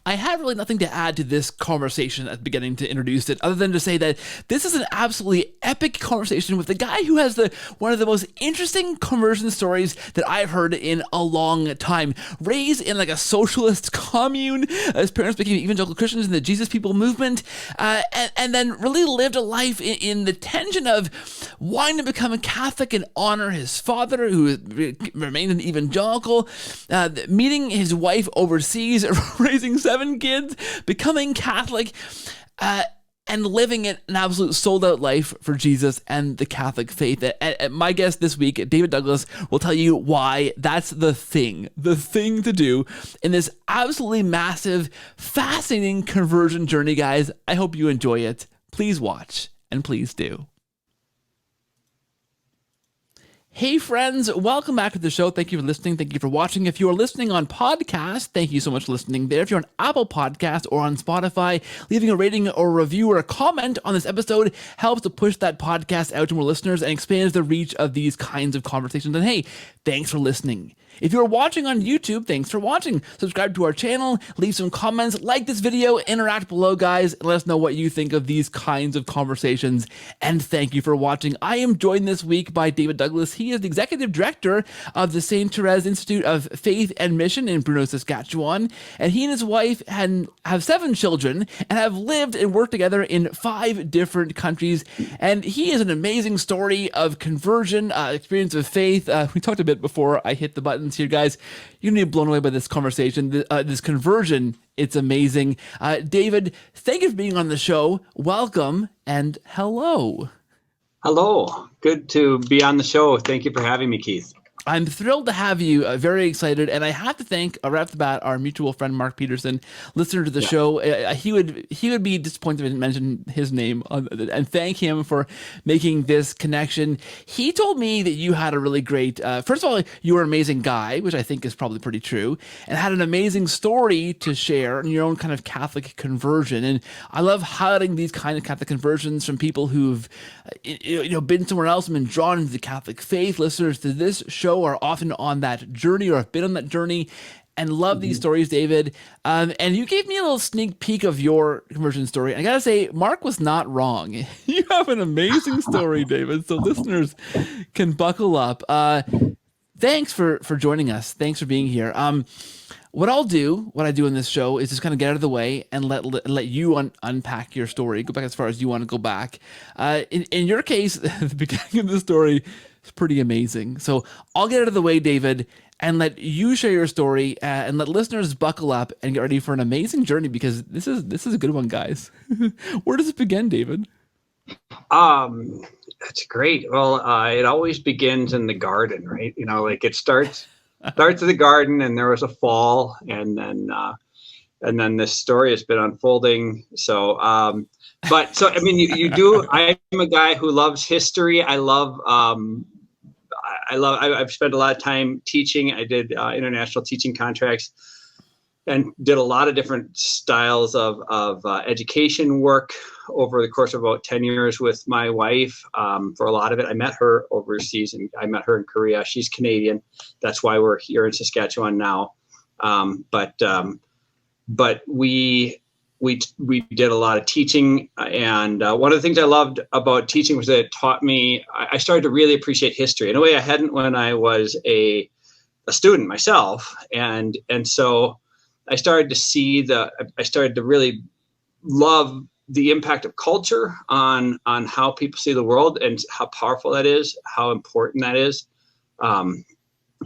I have really nothing to add to this conversation at the beginning to introduce it, other than to say that this is an absolutely epic conversation with the guy who has one of the most interesting conversion stories that I've heard in a long time. Raised in like a socialist commune, his parents became evangelical Christians in the Jesus People movement, and then really lived a life in the tension of wanting to become a Catholic and honor his father, who remained an evangelical, meeting his wife overseas, raising 7 kids, becoming Catholic, and living an absolute sold-out life for Jesus and the Catholic faith. My guest this week, David Douglas, will tell you why that's the thing to do in this absolutely massive, fascinating conversion journey, guys. I hope you enjoy it. Please watch, and please do. Hey friends, welcome back to the show. Thank you for listening. Thank you for watching. If you are listening on podcast, thank you so much for listening there. If you're on Apple Podcast or on Spotify, leaving a rating or a review or a comment on this episode helps to push that podcast out to more listeners and expands the reach of these kinds of conversations. And hey, thanks for listening. If you're watching on YouTube, thanks for watching. Subscribe to our channel, leave some comments, like this video, interact below, guys, and let us know what you think of these kinds of conversations. And thank you for watching. I am joined this week by David Douglas. He is the executive director of the St. Therese Institute of Faith and Mission in Bruno, Saskatchewan. And he and his wife have 7 children and have lived and worked together in 5 different countries. And he has an amazing story of conversion, experience of faith. We talked a bit before I hit the button here, guys. You're gonna be blown away by this conversation, this conversion. It's amazing. David, thank you for being on the show. Welcome and hello. Hello. Good to be on the show. Thank you for having me, Keith. I'm thrilled to have you, very excited, and I have to thank, right off the bat, our mutual friend Mark Peterson, listener to the show. He would be disappointed if I didn't mention his name, and thank him for making this connection. He told me that you had a really great, first of all, you were an amazing guy, which I think is probably pretty true, and had an amazing story to share in your own kind of Catholic conversion. And I love highlighting these kind of Catholic conversions from people who've been somewhere else and been drawn into the Catholic faith. Listeners to this show are often on that journey or have been on that journey and love these stories, David. And you gave me a little sneak peek of your conversion story. I gotta say, Mark was not wrong. You have an amazing story, David, so listeners can buckle up. Thanks for joining us. Thanks for being here. What I do in this show is just kind of get out of the way and let you unpack your story. Go back as far as you want to go back. In your case, the beginning of the story is pretty amazing. So I'll get out of the way, David, and let you share your story and let listeners buckle up and get ready for an amazing journey, because this is a good one, guys. Where does it begin, David? That's great. Well, it always begins in the garden, right? It starts in the garden, and there was a fall, and then this story has been unfolding. So, you do. I'm a guy who loves history. I've spent a lot of time teaching. I did international teaching contracts and did a lot of different styles of education work over the course of about 10 years with my wife. For a lot of it, I met her overseas, and I met her in Korea. She's Canadian. That's why we're here in Saskatchewan now. But we did a lot of teaching, and one of the things I loved about teaching was that it taught me. I started to really appreciate history in a way I hadn't when I was a student myself, and so I started to really love the impact of culture on how people see the world and how powerful that is, how important that is. And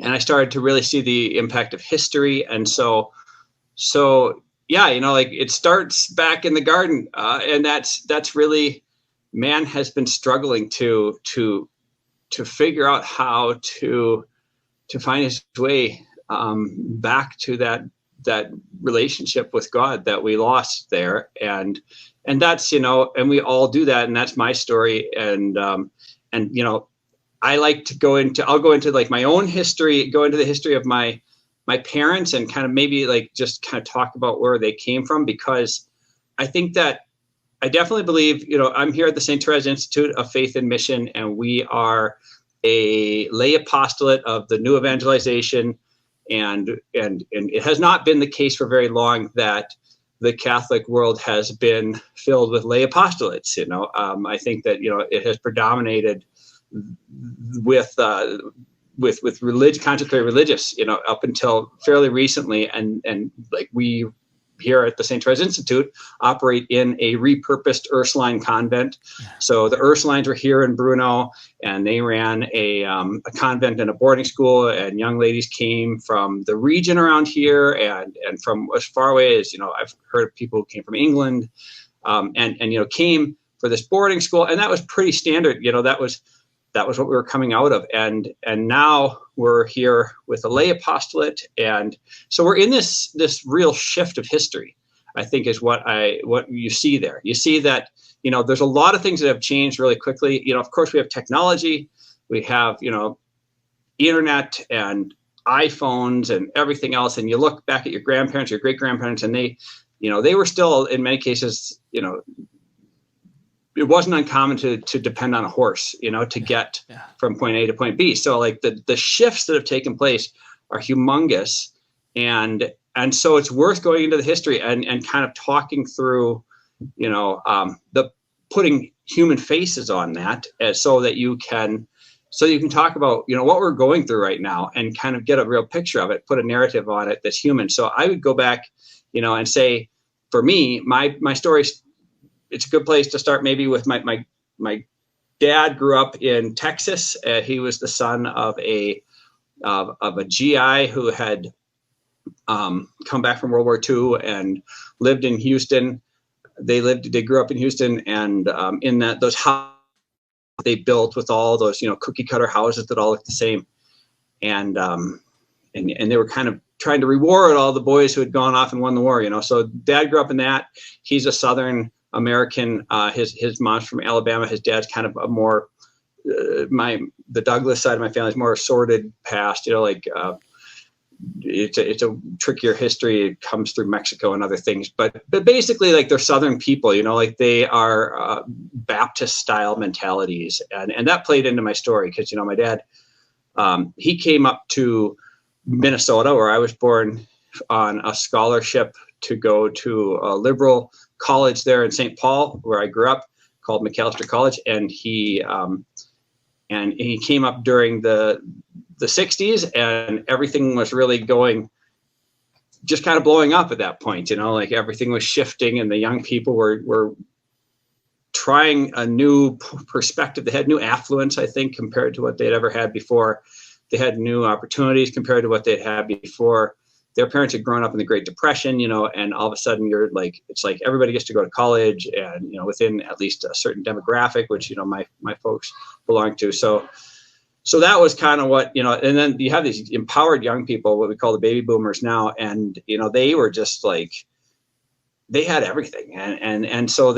I started to really see the impact of history. And so yeah, it starts back in the garden. And that's really, man has been struggling to figure out how to find his way back to that relationship with God that we lost there. And that's, and we all do that. And that's my story. And I like to I'll go into like my own history, go into the history of my parents, and kind of maybe like just kind of talk about where they came from, because I think that I definitely believe, I'm here at the St. Therese Institute of Faith and Mission, and we are a lay apostolate of the new evangelization. and it has not been the case for very long that the Catholic world has been filled with lay apostolates. I think that it has predominated with contemplative religious, up until fairly recently, and like we here at the St. Therese Institute operate in a repurposed Ursuline convent. So the Ursulines were here in Brno, and they ran a convent and a boarding school, and young ladies came from the region around here and from as far away as, I've heard of people who came from England, and came for this boarding school. And that was pretty standard. That was what we were coming out of. And now we're here with a lay apostolate. And so we're in this real shift of history, I think, is what you see there. You see that, there's a lot of things that have changed really quickly. Of course, we have technology, we have, internet and iPhones and everything else. And you look back at your grandparents, your great grandparents, and they were still, in many cases, it wasn't uncommon to depend on a horse, to get from point A to point B. So like the shifts that have taken place are humongous. And so it's worth going into the history and kind of talking through, the putting human faces on that, so that you can talk about, what we're going through right now and kind of get a real picture of it, put a narrative on it that's human. So I would go back, and say, for me, my story, it's a good place to start maybe with my dad grew up in Texas. He was the son of a GI who had come back from World War II and lived in Houston. They grew up in Houston, and in those houses they built with all those, cookie cutter houses that all look the same. And they were kind of trying to reward all the boys who had gone off and won the war, So dad grew up in that. He's a Southern American. His mom's from Alabama. His dad's kind of a more the Douglas side of my family is more sordid past. It's a trickier history. It comes through Mexico and other things, but basically, like, they're Southern people. They are Baptist style mentalities, and that played into my story because my dad he came up to Minnesota, where I was born, on a scholarship to go to a liberal college there in St. Paul, where I grew up, called McAllister College. And he came up during the 60s, and everything was really just kind of blowing up at that point, like everything was shifting, and the young people were trying a new perspective. They had new affluence, I think, compared to what they'd ever had before. They had new opportunities compared to what they'd had before. Their parents had grown up in the Great Depression, and all of a sudden it's like everybody gets to go to college, and, within at least a certain demographic, which, my folks belong to. So that was kind of what, and then you have these empowered young people, what we call the baby boomers now. And, they were just like, they had everything. And so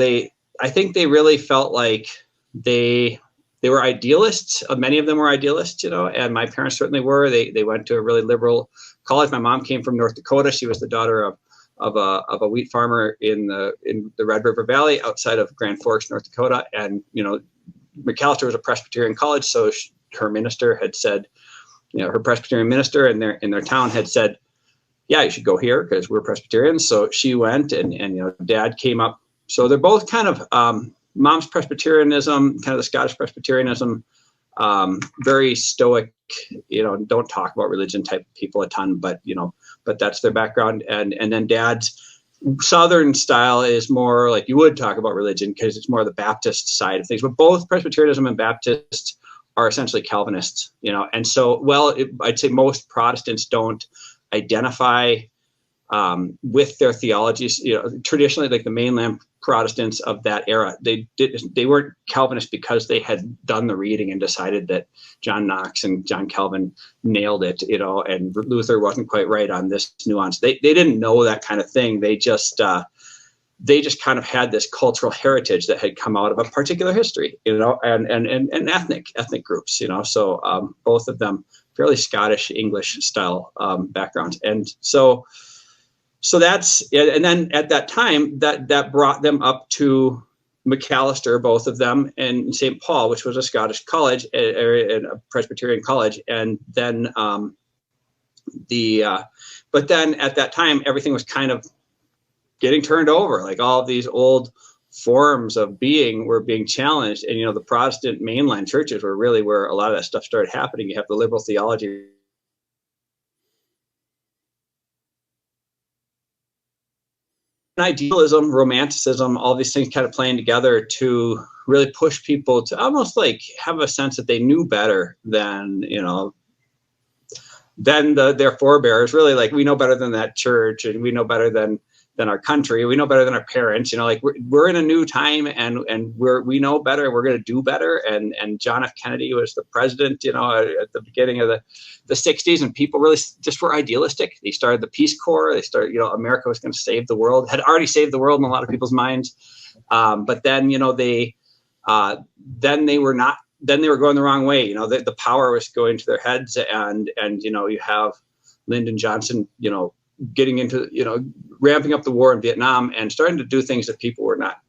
I think they really felt like they were idealists. Many of them were idealists, and my parents certainly were. They went to a really liberal college. My mom came from North Dakota. She was the daughter of a wheat farmer in the Red River Valley outside of Grand Forks, North Dakota. And, McAllister was a Presbyterian college. So her minister had said, her Presbyterian minister in their town had said, yeah, you should go here because we're Presbyterians. So she went, and dad came up. So they're both kind of, mom's Presbyterianism, kind of the Scottish Presbyterianism, very stoic, don't talk about religion type people a ton, but that's their background. And then dad's Southern style is more like you would talk about religion because it's more the Baptist side of things. But both Presbyterianism and Baptist are essentially Calvinists, and so, I'd say most Protestants don't identify with their theologies. Traditionally, like the mainland Protestants of that era, they weren't Calvinists because they had done the reading and decided that John Knox and John Calvin nailed it, and Luther wasn't quite right on this nuance. They didn't know that kind of thing. They just kind of had this cultural heritage that had come out of a particular history, and ethnic groups, So both of them fairly Scottish English style backgrounds, and so that's, and then at that time that brought them up to McAllister, both of them, and St. Paul, which was a Scottish college and a Presbyterian college, and then But then at that time, everything was kind of getting turned over. Like all of these old forms of being were being challenged. And, the Protestant mainline churches were really where a lot of that stuff started happening. You have the liberal theology. Idealism, romanticism, all these things kind of playing together to really push people to almost like have a sense that they knew better than, than their forebears. Really, like, we know better than that church, and we know better than our country. We know better than our parents. Like we're in a new time, and we know better. We're going to do better. And John F. Kennedy was the president, at the beginning of the 60s, and people really just were idealistic. They started the Peace Corps. They started, America was going to save the world. Had already saved the world in a lot of people's minds. But then, they were not. Then they were going the wrong way. The power was going to their heads, and you have Lyndon Johnson, getting into, ramping up the war in Vietnam and starting to do things that people were not,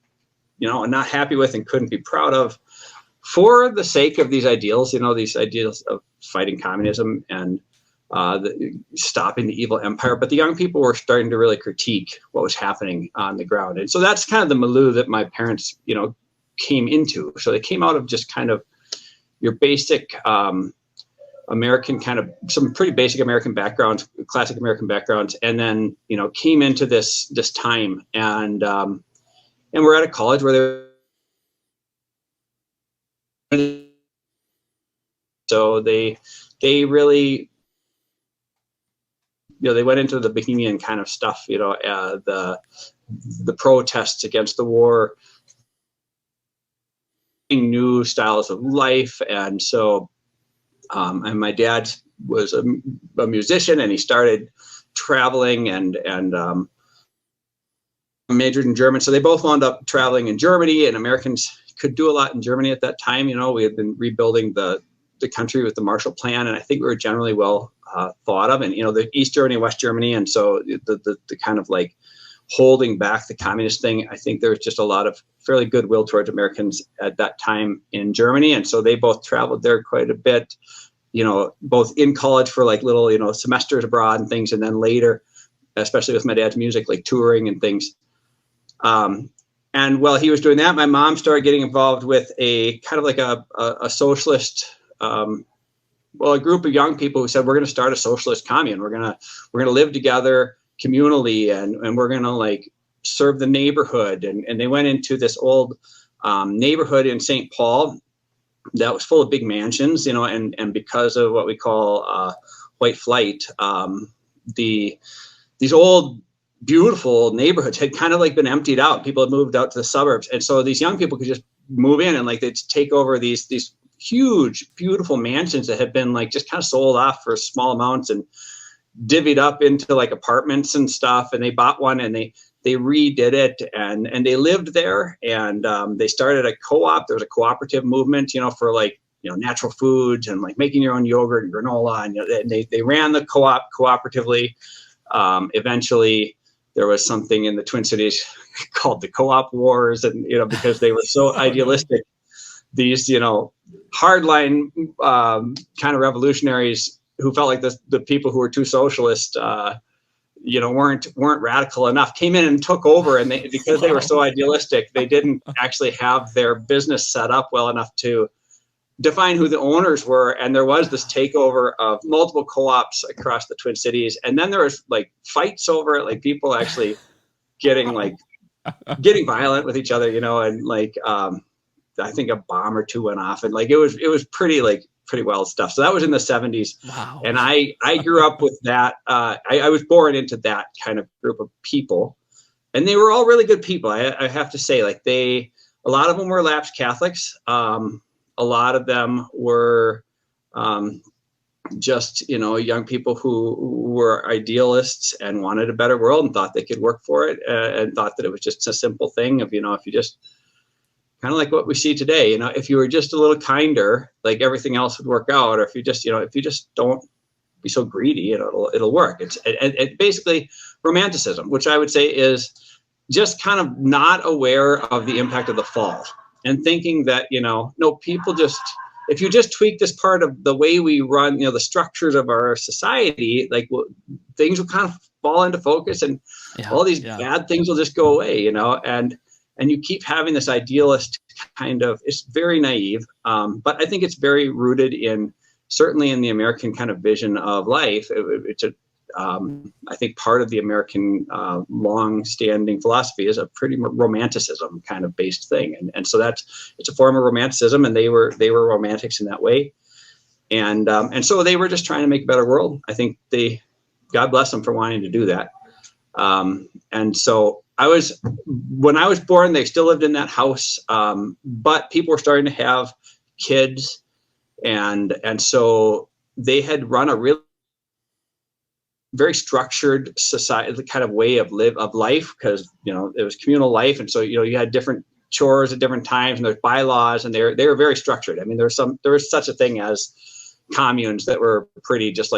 not happy with and couldn't be proud of for the sake of these ideals, these ideals of fighting communism and stopping the evil empire. But the young people were starting to really critique what was happening on the ground. And so that's kind of the milieu that my parents, came into. So they came out of just kind of your basic American, kind of some pretty basic American backgrounds, classic American backgrounds, and then came into this time, and we're at a college where they really they went into the bohemian kind of stuff, the protests against the war, new styles of life, and so. And my dad was a musician, and he started traveling and majored in German. So they both wound up traveling in Germany, and Americans could do a lot in Germany at that time. We had been rebuilding the country with the Marshall Plan, and I think we were generally well thought of. And, the East Germany, West Germany. And so the kind of like holding back the communist thing, I think there was just a lot of fairly goodwill towards Americans at that time in Germany. And so they both traveled there quite a bit, both in college for like little, semesters abroad and things. And then later, especially with my dad's music, like touring and things. And while he was doing that, my mom started getting involved with a kind of like a socialist, a group of young people who said, we're going to start a socialist commune. We're going to live together communally, and we're going to like serve the neighborhood. And they went into this old neighborhood in St. Paul that was full of big mansions, and because of what we call white flight, these old beautiful neighborhoods had kind of like been emptied out. People had moved out to the suburbs, and so these young people could just move in and like they'd take over these huge, beautiful mansions that had been like just kind of sold off for small amounts and divvied up into like apartments and stuff. And they bought one, and they redid it, and they lived there, and they started a co-op. There was a cooperative movement, for like, natural foods and like making your own yogurt and granola, and they ran the co-op cooperatively. Eventually there was something in the Twin Cities called the Co-op Wars, and because they were so idealistic, these hardline kind of revolutionaries who felt like the people who were too socialist weren't radical enough, came in and took over, and because they were so idealistic, they didn't actually have their business set up well enough to define who the owners were. And there was this takeover of multiple co-ops across the Twin Cities, and then there was like fights over it, like people actually getting violent with each other, and like I think a bomb or two went off, and like it was pretty wild stuff. So that was in the 70s. Wow. And I grew up with that. I was born into that kind of group of people, and they were all really good people. I have to say, like a lot of them were lapsed Catholics. A lot of them were just, young people who were idealists and wanted a better world and thought they could work for it, and thought that it was just a simple thing of, if you just kind of like what we see today, if you were just a little kinder, like everything else would work out. Or if you just don't be so greedy, it'll work. It's basically romanticism, which I would say is just kind of not aware of the impact of the fall, and thinking that, no, people just if you just tweak this part of the way we run, the structures of our society, like things will kind of fall into focus, and all these bad things will just go away, and you keep having this idealist kind of, it's very naive, but I think it's very rooted certainly in the American kind of vision of life. It's I think part of the American long-standing philosophy is a pretty romanticism kind of based thing, and so it's a form of romanticism, and they were romantics in that way, and so they were just trying to make a better world. I think God bless them for wanting to do that, and so when I was born, they still lived in that house, but people were starting to have kids, and so they had run a really very structured society, the kind of way of life, because it was communal life, and so you had different chores at different times, and there's bylaws, and they were very structured. I mean, there was such a thing as communes that were pretty just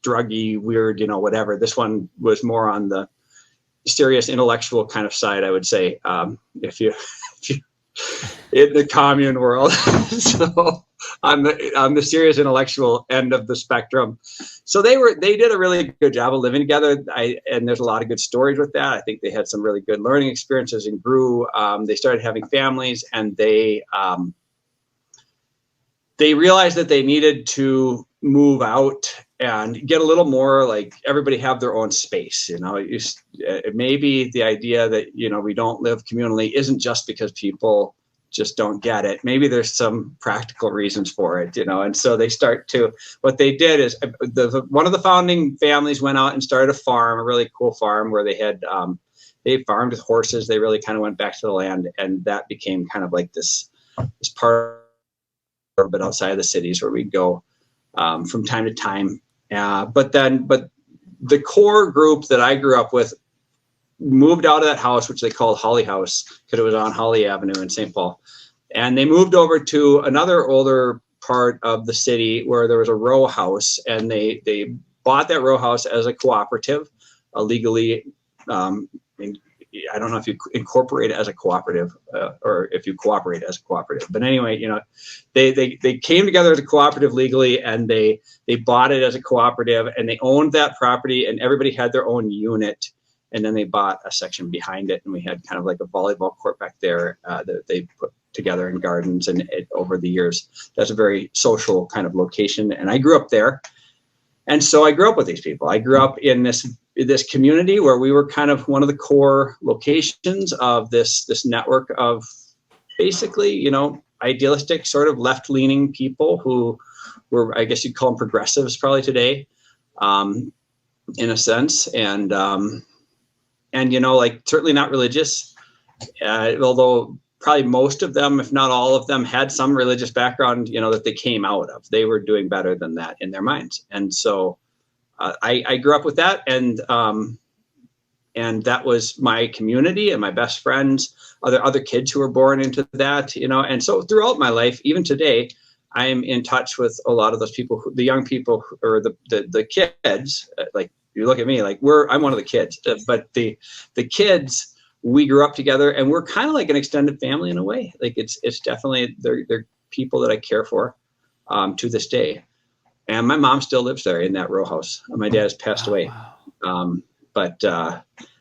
druggy, weird, whatever. This one was more on the serious intellectual kind of side, I would say, if you in the commune world. So on the serious intellectual end of the spectrum. So they did a really good job of living together. And there's a lot of good stories with that. I think they had some really good learning experiences and grew. They started having families, and they realized that they needed to move out and get a little more like everybody have their own space. Maybe the idea that, we don't live communally isn't just because people just don't get it. Maybe there's some practical reasons for it, and so what they did is one of the founding families went out and started a farm, a really cool farm where they farmed with horses. They really kind of went back to the land, and that became kind of like this part of it outside of the cities where we'd go from time to time. But the core group that I grew up with moved out of that house, which they called Holly House, because it was on Holly Avenue in St. Paul. And they moved over to another older part of the city where there was a row house, and they bought that row house as a cooperative, legally. I don't know if you incorporate it as a cooperative or if you cooperate as a cooperative. But anyway, they came together as a cooperative legally, and they bought it as a cooperative, and they owned that property, and everybody had their own unit. And then they bought a section behind it, and we had kind of like a volleyball court back there that they put together in gardens. And over the years, that's a very social kind of location. And I grew up there. And so I grew up with these people. I grew up in this community where we were kind of one of the core locations of this network of basically, idealistic sort of left-leaning people who were, I guess you'd call them progressives probably today, in a sense. And certainly not religious, although probably most of them, if not all of them, had some religious background, that they came out of. They were doing better than that in their minds. And so I grew up with that, and that was my community and my best friends, other kids who were born into that, and so throughout my life, even today, I am in touch with a lot of those people, the young people, or the kids, like you look at me, like I'm one of the kids, but the kids, we grew up together, and we're kind of like an extended family in a way. Like it's definitely, they're people that I care for to this day. And my mom still lives there in that row house. My dad has passed away. Wow. But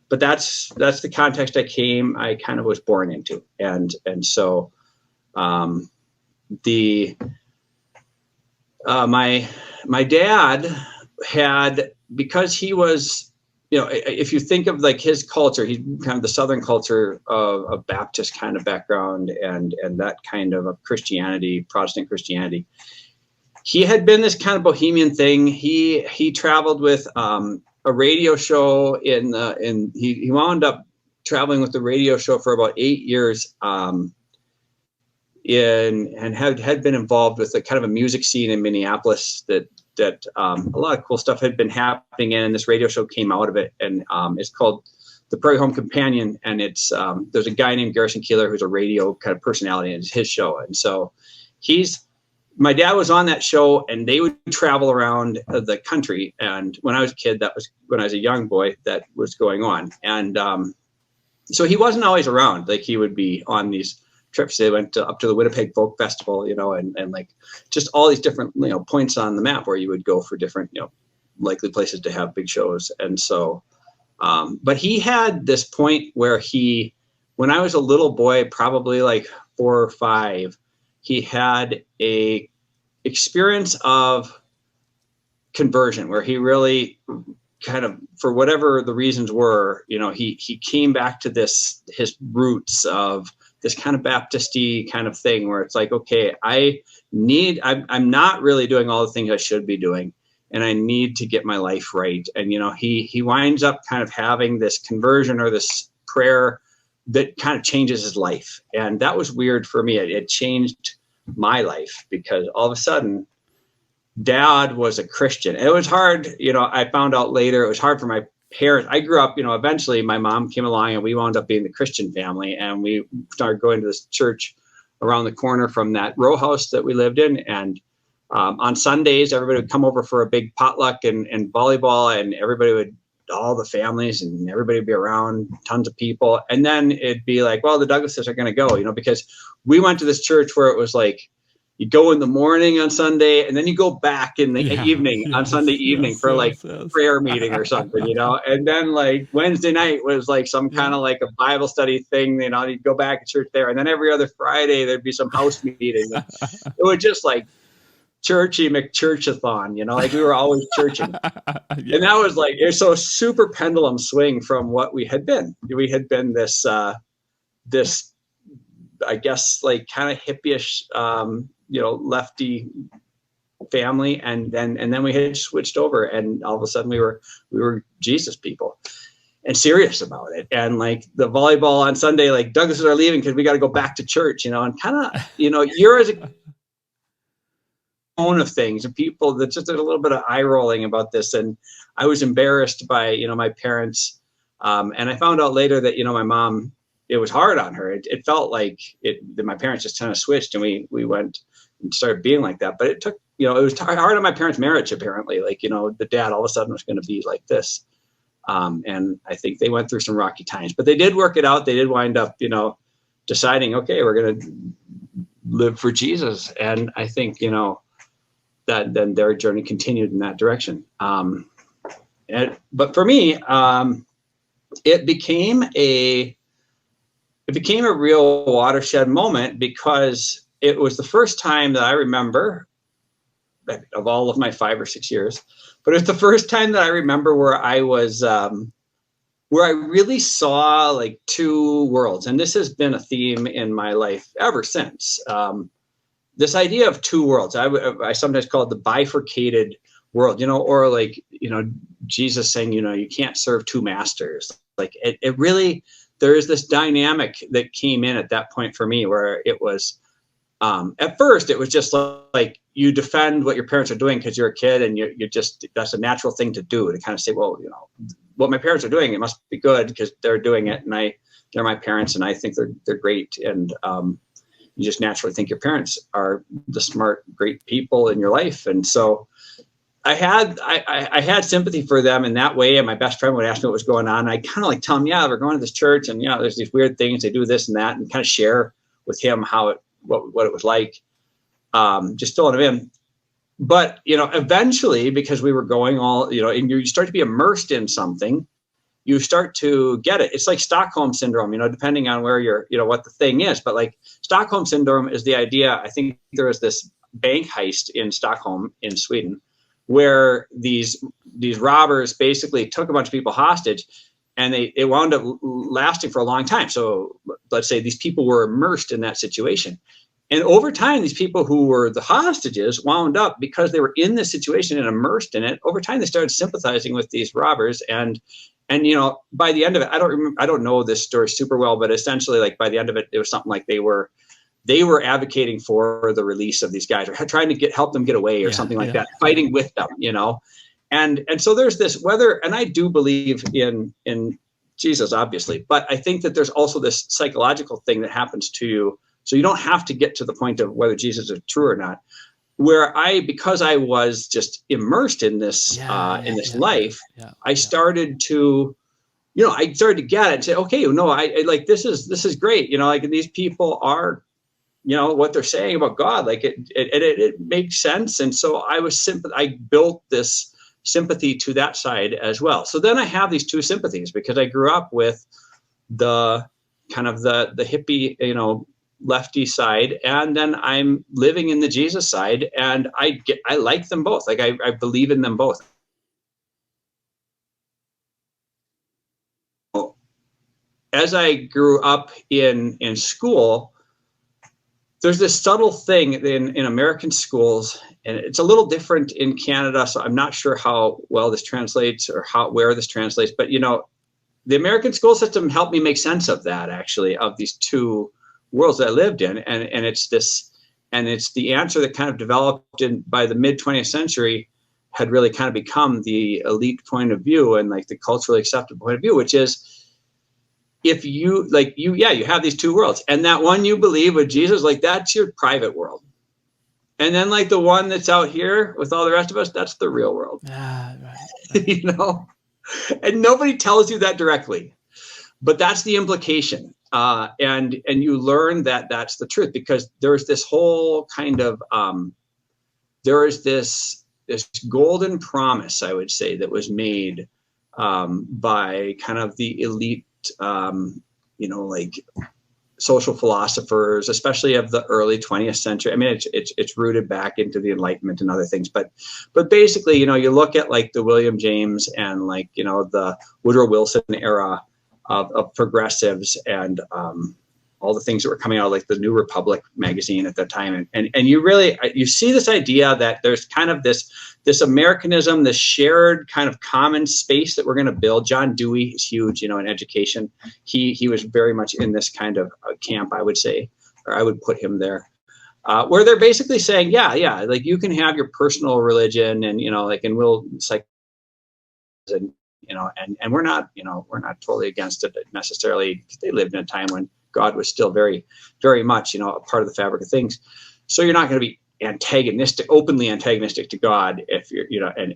that's the context I kind of was born into. And so my dad had, because he was, if you think of like his culture, he's kind of the Southern culture of a Baptist kind of background and that kind of Christianity, Protestant Christianity. He had been this kind of bohemian thing. He traveled with a radio show he wound up traveling with the radio show for about 8 years, and had been involved with a kind of a music scene in Minneapolis that a lot of cool stuff had been happening in, and this radio show came out of it, and it's called The Prairie Home Companion, and it's there's a guy named Garrison Keillor who's a radio kind of personality, and it's his show. And so my dad was on that show, and they would travel around the country, and when I was a kid, that was when I was a young boy, that was going on. And so he wasn't always around. Like he would be on these trips. They went up to the Winnipeg Folk Festival, and like just all these different, points on the map where you would go for different, likely places to have big shows. And so, but he had this point where when I was a little boy, probably like 4 or 5, he had a experience of conversion where he really kind of, for whatever the reasons were, he came back to his roots of this kind of Baptist-y kind of thing where it's like, okay, I'm not really doing all the things I should be doing, and I need to get my life right. And, he winds up kind of having this conversion or this prayer that kind of changes his life. And that was weird for me. It changed my life because all of a sudden Dad was a Christian. It was hard. I found out later it was hard for my parents. I grew up, eventually my mom came along and we wound up being the Christian family, and we started going to this church around the corner from that row house that we lived in. And on Sundays, everybody would come over for a big potluck and volleyball, and all the families and everybody would be around, tons of people. And then it'd be like, well, the Douglases are going to go, because we went to this church where it was like, you go in the morning on Sunday, and then you go back in the evening on Sunday evening for prayer meeting or something, and then like Wednesday night was like some kind of like a Bible study thing, you'd go back to church there. And then every other Friday there'd be some house meeting. It was just like churchy McChurchathon, like we were always churching. And that was like, it's so super pendulum swing from what we had been. We had been this, I guess, like kind of hippie-ish, lefty family, and then we had switched over, and all of a sudden we were Jesus people and serious about it. And like the volleyball on Sunday, like Douglases are leaving because we got to go back to church, and kind of, you're as a own of things, and people that just did a little bit of eye rolling about this. And I was embarrassed by, my parents. And I found out later that, my mom, it was hard on her. It felt like that my parents just kind of switched, and we went and started being like that. But it took, it was hard on my parents' marriage, apparently. Like, the dad all of a sudden was going to be like this. And I think they went through some rocky times, but they did work it out. They did wind up, deciding, okay, we're going to live for Jesus. And I think, that then their journey continued in that direction. But for me, it became a real watershed moment, because it was the first time that I remember, of all of my 5 or 6 years, but it's the first time that I remember where I was, where I really saw like 2 worlds. And this has been a theme in my life ever since. This idea of 2 worlds, I sometimes call it the bifurcated world, or like, Jesus saying, you can't serve 2 masters. Like it really, there is this dynamic that came in at that point for me, where it was, at first it was just like you defend what your parents are doing because you're a kid, and you just, that's a natural thing to do, to kind of say, well, what my parents are doing, it must be good because they're doing it, and they're my parents, and I think they're great. And you just naturally think your parents are the smart, great people in your life. And so I had sympathy for them in that way. And my best friend would ask me what was going on. I kind of like tell him, yeah, we're going to this church, and there's these weird things. They do this and that, and kind of share with him what it was like, just filling him in. But, eventually, because we were going all, and you start to be immersed in something, you start to get it. It's like Stockholm syndrome, depending on where you're, what the thing is. But like Stockholm syndrome is the idea. I think there was this bank heist in Stockholm in Sweden, where these robbers basically took a bunch of people hostage, and they wound up lasting for a long time. So let's say these people were immersed in that situation. And over time, these people who were the hostages wound up, because they were in this situation and immersed in it, over time they started sympathizing with these robbers. And by the end of it, I don't know this story super well, but essentially, like by the end of it, it was something like they were advocating for the release of these guys, or trying to help them get away, or something like that, fighting with them, And so there's this and I do believe in Jesus, obviously, but I think that there's also this psychological thing that happens to you. So you don't have to get to the point of whether Jesus is true or not, where because I was just immersed in this, life, I started to I started to get it and say, okay, no, I like, this is great. Like these people are, what they're saying about God, like it makes sense. And so I built this sympathy to that side as well. So then I have these two sympathies because I grew up with the kind of the hippie, lefty side, and then I'm living in the Jesus side, and I like them both. Like I believe in them both. As I grew up in school, there's this subtle thing in American schools, and it's a little different in Canada. So I'm not sure how well this translates or where this translates, but the American school system helped me make sense of that, actually, of these two worlds that I lived in. And it's the answer that kind of developed by the mid 20th century had really kind of become the elite point of view and like the culturally accepted point of view, which is, if you have these two worlds, and that one you believe with Jesus, like that's your private world. And then like the one that's out here with all the rest of us, that's the real world. Right. And nobody tells you that directly, but that's the implication. And you learn that that's the truth, because there's this whole kind of, there is this golden promise, I would say, that was made by kind of the elite, like social philosophers, especially of the early 20th century. I mean, it's rooted back into the Enlightenment and other things, but basically, you look at like the William James and like, the Woodrow Wilson era of progressives and all the things that were coming out, like the New Republic magazine at that time. And you see this idea that there's kind of this Americanism, this shared kind of common space that we're going to build. John Dewey is huge, in education. He was very much in this kind of camp, I would say, or I would put him there, where they're basically saying, yeah, like you can have your personal religion and, and we'll and we're not totally against it necessarily. They lived in a time when God was still very, very much, a part of the fabric of things. So you're not going to be openly antagonistic to God if you're, and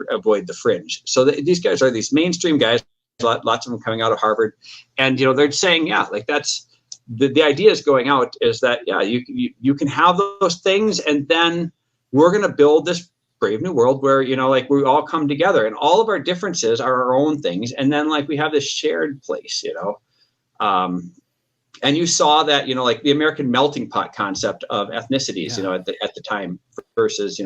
avoid the fringe. So these guys are these mainstream guys, lots of them coming out of Harvard, and they're saying, like that's the idea is going out is that you can have those things, and then we're going to build this brave new world where like we all come together, and all of our differences are our own things, and then like we have this shared place, and you saw that, like the American melting pot concept of ethnicities, at the time versus,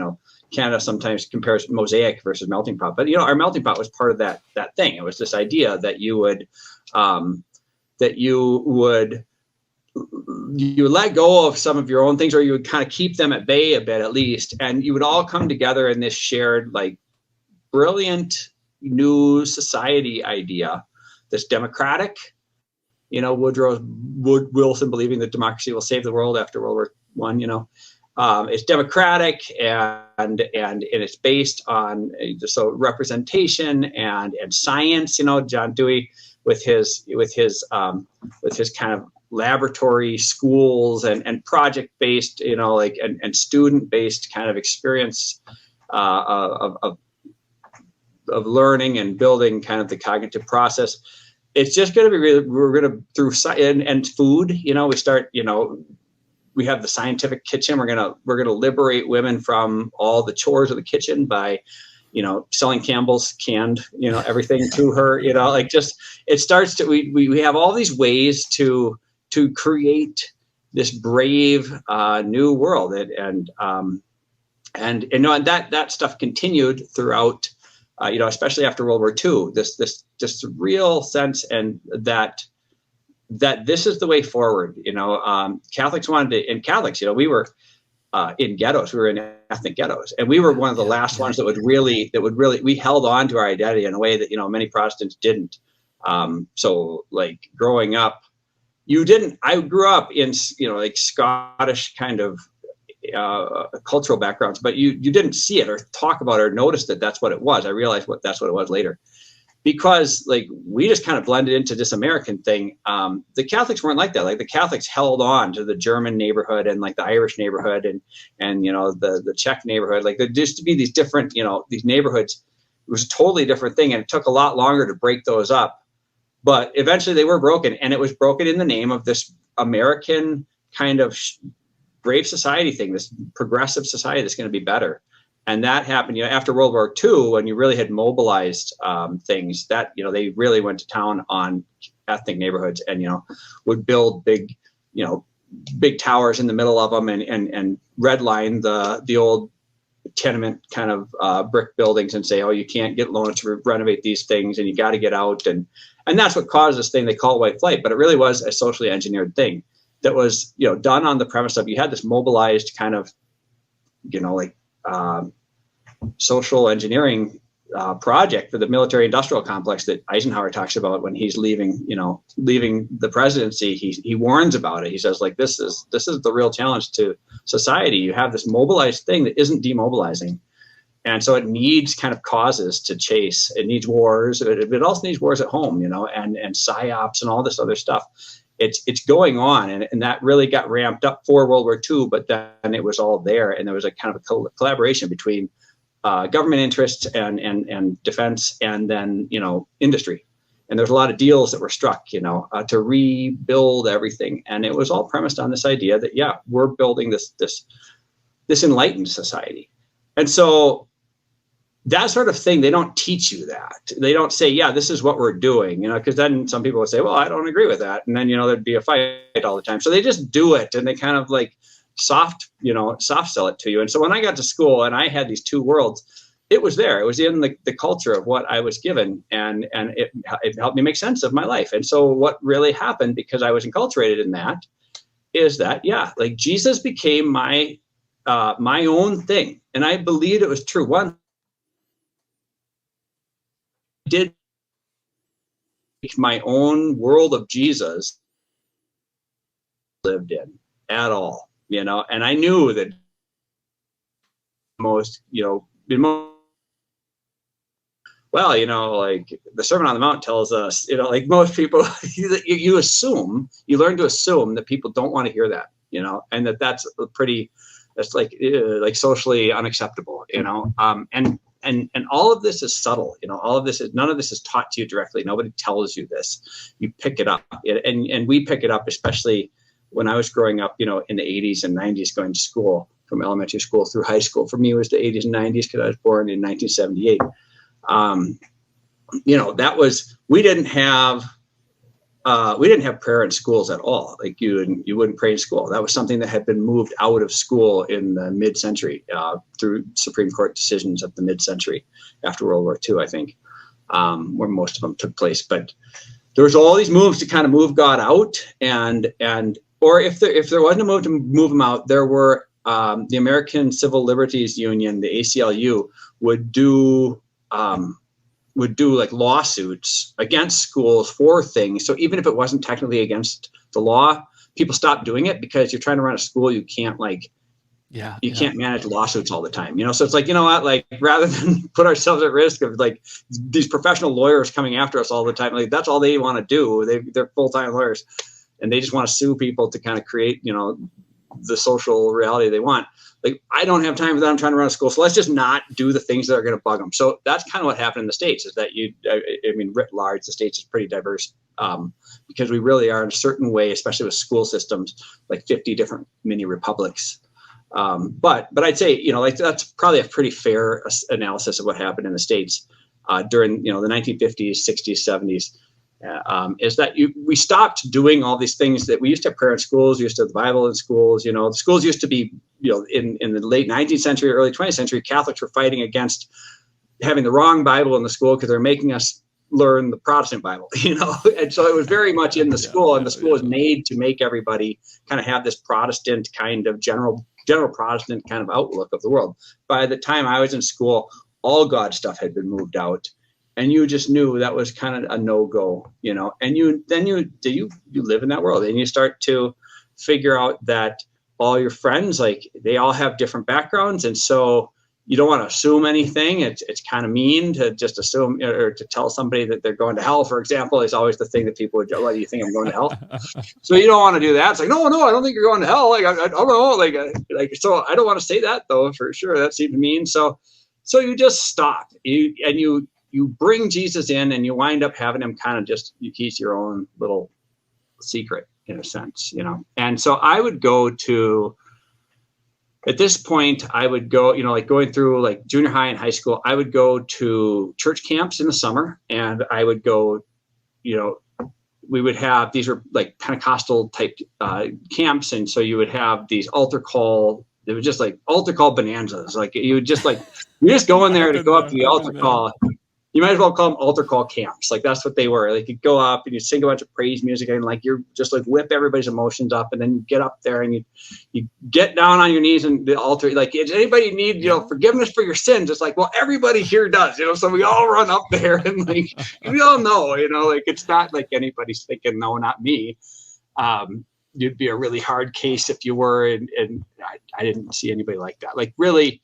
Canada sometimes compares mosaic versus melting pot. But, our melting pot was part of that thing. It was this idea that you would let go of some of your own things, or you would kind of keep them at bay a bit at least. And you would all come together in this shared, like brilliant new society idea that's democratic. Woodrow Wilson believing that democracy will save the world after World War I. It's democratic and it's based on representation and science. John Dewey with his kind of laboratory schools and project based, and student based kind of experience of learning and building kind of the cognitive process. It's just going to be really, we're going to through and food, we start, we have the scientific kitchen. We're going to liberate women from all the chores of the kitchen by, selling Campbell's canned, everything to her, it starts to, we have all these ways to create this brave new world. And that stuff continued throughout, especially after World War II, this real sense and that this is the way forward. Catholics wanted to, and Catholics, we were in ghettos, we were in ethnic ghettos, and we were one of the last ones that would really, we held on to our identity in a way that, many Protestants didn't. So like growing up, I grew up in, like Scottish kind of cultural backgrounds, but you didn't see it or talk about it or notice that that's what it was. I realized that's what it was later, because like we just kind of blended into this American thing. The Catholics weren't like that. Like the Catholics held on to the German neighborhood and like the Irish neighborhood and the Czech neighborhood. Like there used to be these different, these neighborhoods. It was a totally different thing, and it took a lot longer to break those up But eventually they were broken, and it was broken in the name of this American kind of brave society thing, this progressive society that's going to be better. And that happened, after World War II, when you really had mobilized things that, they really went to town on ethnic neighborhoods and, would build big towers in the middle of them and redline the old tenement kind of brick buildings and say, oh, you can't get loans to renovate these things and you got to get out. And that's what caused this thing they call white flight. But it really was a socially engineered thing that was, done on the premise of you had this mobilized kind of, social engineering project for the military industrial complex that Eisenhower talks about when he's leaving the presidency. He warns about it. He says, like, this is the real challenge to society. You have this mobilized thing that isn't demobilizing. And so it needs kind of causes to chase. It needs wars. It also needs wars at home, and psyops and all this other stuff. It's going on, and that really got ramped up for World War II, but then it was all there, and there was a kind of a collaboration between government interests and defense, and then industry. And there's a lot of deals that were struck, to rebuild everything, and it was all premised on this idea that we're building this enlightened society. And so that sort of thing, they don't teach you that. They don't say, this is what we're doing, because then some people would say, well, I don't agree with that. And then, there'd be a fight all the time. So they just do it, and they kind of like soft sell it to you. And so when I got to school and I had these two worlds, it was there. It was in the culture of what I was given, and it helped me make sense of my life. And so what really happened, because I was enculturated in that, is that, like Jesus became my own thing. And I believed it was true. One, did my own world of Jesus lived in at all, and I knew that most, like the Sermon on the Mount tells us, like most people, you learn to assume that people don't want to hear that, and that's like socially unacceptable, and all of this is subtle, none of this is taught to you directly. Nobody tells you this. You pick it up, and we pick it up, especially when I was growing up, in the 80s and 90s, going to school from elementary school through high school. For me, it was the 80s and 90s because I was born in 1978. We didn't have prayer in schools at all. Like you wouldn't pray in school. That was something that had been moved out of school in the mid-century through Supreme Court decisions of the mid-century after World War II, I think, where most of them took place. But there was all these moves to kind of move God out, or if there wasn't a move to move him out, there were the American Civil Liberties Union, the ACLU, would do like lawsuits against schools for things. So even if it wasn't technically against the law, people stopped doing it because you're trying to run a school. You can't can't manage lawsuits all the time, So it's like, like rather than put ourselves at risk of like these professional lawyers coming after us all the time, like that's all they want to do. They're full-time lawyers and they just want to sue people to kind of create, the social reality they want. Like, I don't have time for that. I'm trying to run a school. So let's just not do the things that are going to bug them. So that's kind of what happened in the States, is that writ large, the States is pretty diverse because we really are in a certain way, especially with school systems, like 50 different mini republics. But I'd say, that's probably a pretty fair analysis of what happened in the States during, the 1950s, 60s, 70s. Is that we stopped doing all these things that we used to have prayer in schools, used to have the Bible in schools. The schools used to be, in the late 19th century, early 20th century, Catholics were fighting against having the wrong Bible in the school because they're making us learn the Protestant Bible, and so it was very much in the school, and the school was made to make everybody kind of have this Protestant kind of general Protestant kind of outlook of the world. By the time I was in school, all God stuff had been moved out. And you just knew that was kind of a no-go, and you live in that world, and you start to figure out that all your friends, like, they all have different backgrounds. And so you don't want to assume anything. It's kind of mean to just assume, or to tell somebody that they're going to hell, for example, is always the thing that people would go, "Well, do you think I'm going to hell?" So you don't want to do that. It's like, no, I don't think you're going to hell. Like, I don't know. Like, so I don't want to say that though, for sure. That seems mean. So you just stop. You you bring Jesus in and you wind up having him kind of just, he's your own little secret in a sense, you know? And so I would go to, at this point, I would go, you know, like going through like junior high and high school, I would go to church camps in the summer, and I would go, you know, we would have, these were like Pentecostal type camps. And so you would have these altar call, they were just like altar call bonanzas. Like you would just like, you just go in there to go up to the altar call. You might as well call them altar call camps. Like that's what they were. Like you go up and you sing a bunch of praise music and like you're just like whip everybody's emotions up, and then you get up there and you get down on your knees and the altar. Like, does anybody need, you know, forgiveness for your sins? It's like, well, everybody here does, you know. So we all run up there and like we all know, you know, like it's not like anybody's thinking, no, not me. You'd be a really hard case if you were, and I didn't see anybody like that. Like really.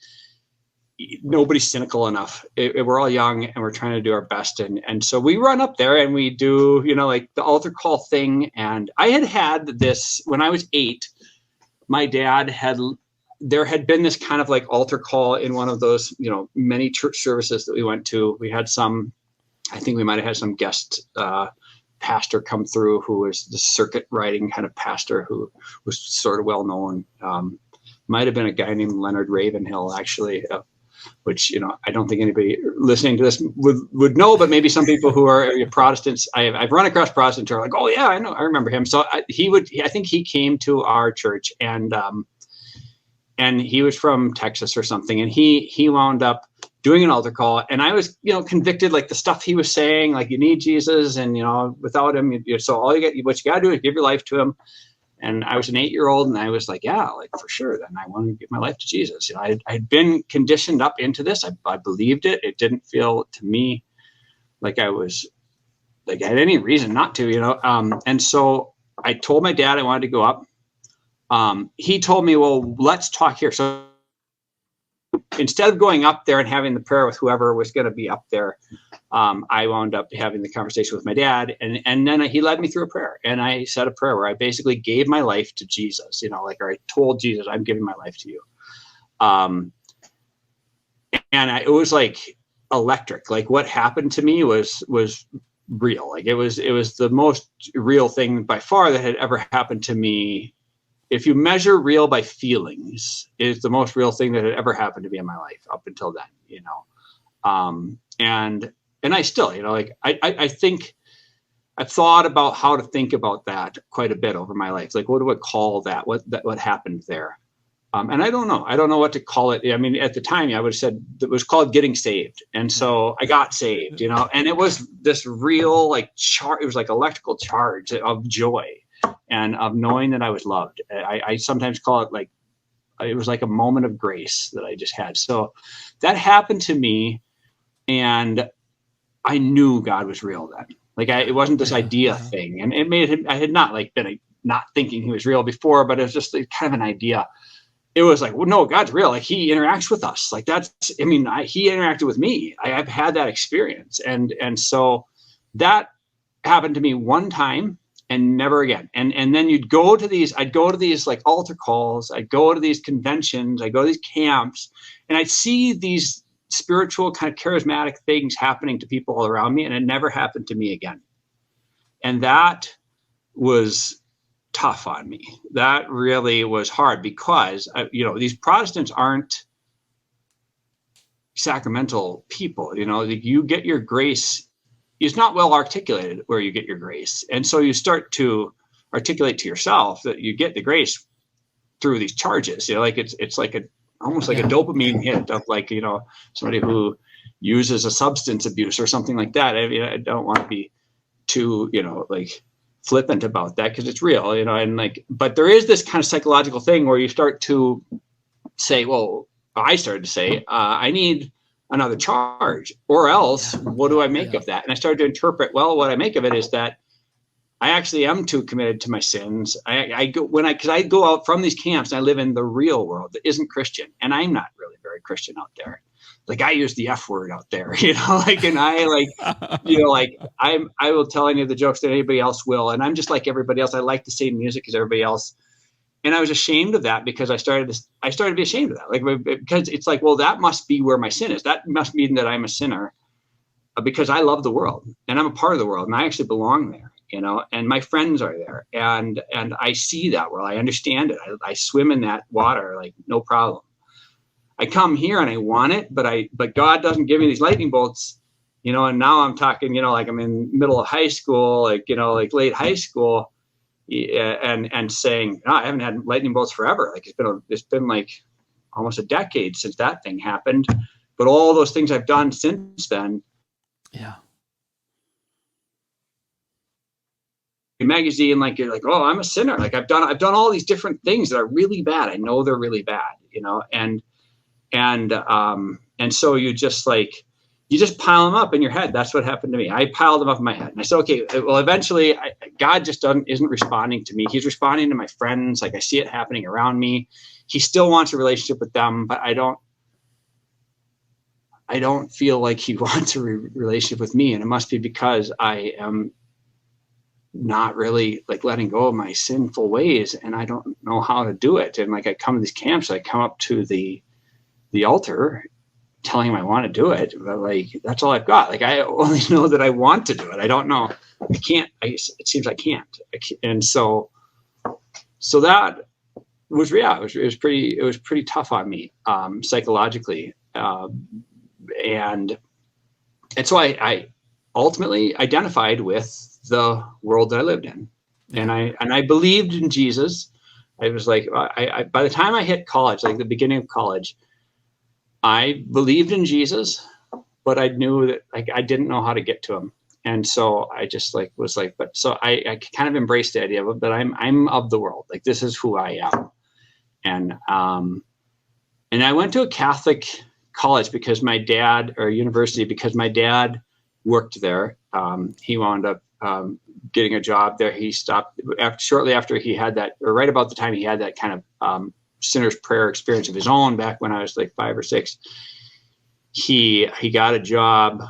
Nobody's cynical enough. We're all young and we're trying to do our best. And so we run up there and we do, you know, like the altar call thing. And I had this when I was 8, my dad there had been this kind of like altar call in one of those, you know, many church services that we went to. We had I think we might've had some guest pastor come through who was the circuit riding kind of pastor who was sort of well known. Might've been a guy named Leonard Ravenhill, actually, which, you know, I don't think anybody listening to this would know, but maybe some people who are Protestants, I've run across Protestants who are like, oh yeah, I know, I remember him. So I think he came to our church, and he was from Texas or something. And he wound up doing an altar call, and I was, you know, convicted, like the stuff he was saying, like you need Jesus, and, you know, without him, so what you got to do is give your life to him. And I was an 8-year-old, and I was like, yeah, like for sure. Then I want to give my life to Jesus. You know, I'd been conditioned up into this. I believed it. It didn't feel to me like I had any reason not to, you know? And so I told my dad I wanted to go up. He told me, well, let's talk here. So instead of going up there and having the prayer with whoever was going to be up there, I wound up having the conversation with my dad, and then he led me through a prayer, and I said a prayer where I basically gave my life to Jesus, you know, like, or I told Jesus, I'm giving my life to you. It was like electric. Like what happened to me was real. Like it was the most real thing by far that had ever happened to me. If you measure real by feelings, it's the most real thing that had ever happened to me in my life up until then, you know? And I still, you know, like I think I've thought about how to think about that quite a bit over my life. Like, what do I call that? What happened there? And I don't know. I don't know what to call it. I mean, at the time, I would have said it was called getting saved. And so I got saved, you know, and it was this real, like, it was like electrical charge of joy and of knowing that I was loved. I sometimes call it like, it was like a moment of grace that I just had. So that happened to me, and I knew God was real then. Like it wasn't this idea thing, and I had not like been not thinking he was real before, but it was just like kind of an idea. It was like, well, no, God's real. Like he interacts with us. Like he interacted with me. I've had that experience, and so that happened to me one time and never again. And then I'd go to these like altar calls. I'd go to these conventions. I'd go to these camps, and I'd see these spiritual kind of charismatic things happening to people all around me, and it never happened to me again. And that was tough on me. That really was hard because you know, these Protestants aren't sacramental people. You know, you get your grace. It's not well articulated where you get your grace, and so you start to articulate to yourself that you get the grace through these charges. You know, like it's like almost like a dopamine hit of, like, you know, somebody who uses a substance abuse or something like that. I mean, I don't want to be too, you know, like flippant about that because it's real, you know, and like, but there is this kind of psychological thing where you start to say, well, I started to say, I need another charge, or else what do I make of that? And I started to interpret, well, what I make of it is that I actually am too committed to my sins. I go out from these camps and I live in the real world that isn't Christian, and I'm not really very Christian out there. Like I use the F word out there, you know, like, and I like, you know, like I will tell any of the jokes that anybody else will. And I'm just like everybody else. I like the same music as everybody else. And I was ashamed of that because I started to be ashamed of that. Like, because it's like, well, that must be where my sin is. That must mean that I'm a sinner. because I love the world and I'm a part of the world and I actually belong there, you know, and my friends are there, and I see that world. I understand it. I swim in that water, like, no problem. I come here and I want it, but God doesn't give me these lightning bolts, you know, and now I'm talking, you know, like I'm in middle of high school, like, you know, like late high school, and saying, no, I haven't had lightning bolts forever. Like it's been like almost a decade since that thing happened, but all those things I've done since then. Yeah. Magazine, like, you're like, oh, I'm a sinner. Like I've done all these different things that are really bad. I know they're really bad, you know, and so you just pile them up in your head. That's what happened to me. I piled them up in my head, and I said, okay, well, eventually God just isn't responding to me. He's responding to my friends. Like I see it happening around me. He still wants a relationship with them, but I don't feel like he wants a relationship with me. And it must be because I am not really like letting go of my sinful ways, and I don't know how to do it. And like I come to these camps, I come up to the altar telling him I want to do it, but like that's all I've got. Like I only know that I want to do it. I don't know. I can't. It seems I can't. And so that was, yeah, it was pretty tough on me psychologically, and so I ultimately identified with the world that I lived in, and I believed in Jesus. I was like, I by the time I hit college, like the beginning of college, I believed in Jesus, but I knew that like I didn't know how to get to him, and so I just like was like, but so I kind of embraced the idea of it, that I'm of the world, like this is who I am, and I went to a Catholic college because my dad, or university, because my dad worked there. He wound up getting a job there. He stopped shortly after he had that, or right about the time he had that kind of sinner's prayer experience of his own back when I was like 5 or 6. He got a job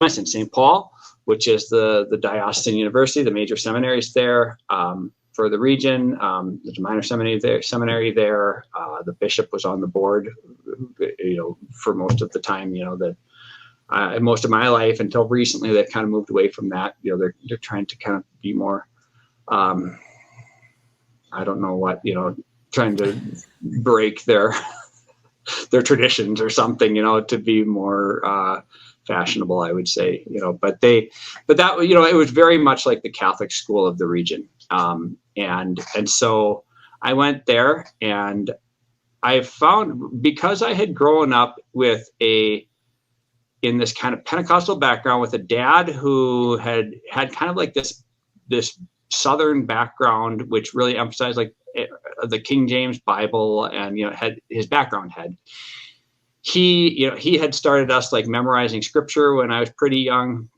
in St. Paul, which is the diocesan university, the major seminaries there for the region. There's a minor seminary there. The bishop was on the board, you know, for most of the time, you know, that most of my life until recently. They've kind of moved away from that. You know, they're trying to kind of be more, I don't know what, you know, trying to break their traditions or something, you know, to be more fashionable, I would say, you know, but that, you know, it was very much like the Catholic school of the region. And so I went there, and I found, because I had grown up in this kind of Pentecostal background with a dad who had kind of like this Southern background, which really emphasized like the King James Bible, and, you know, his background he had started us like memorizing scripture when I was pretty young.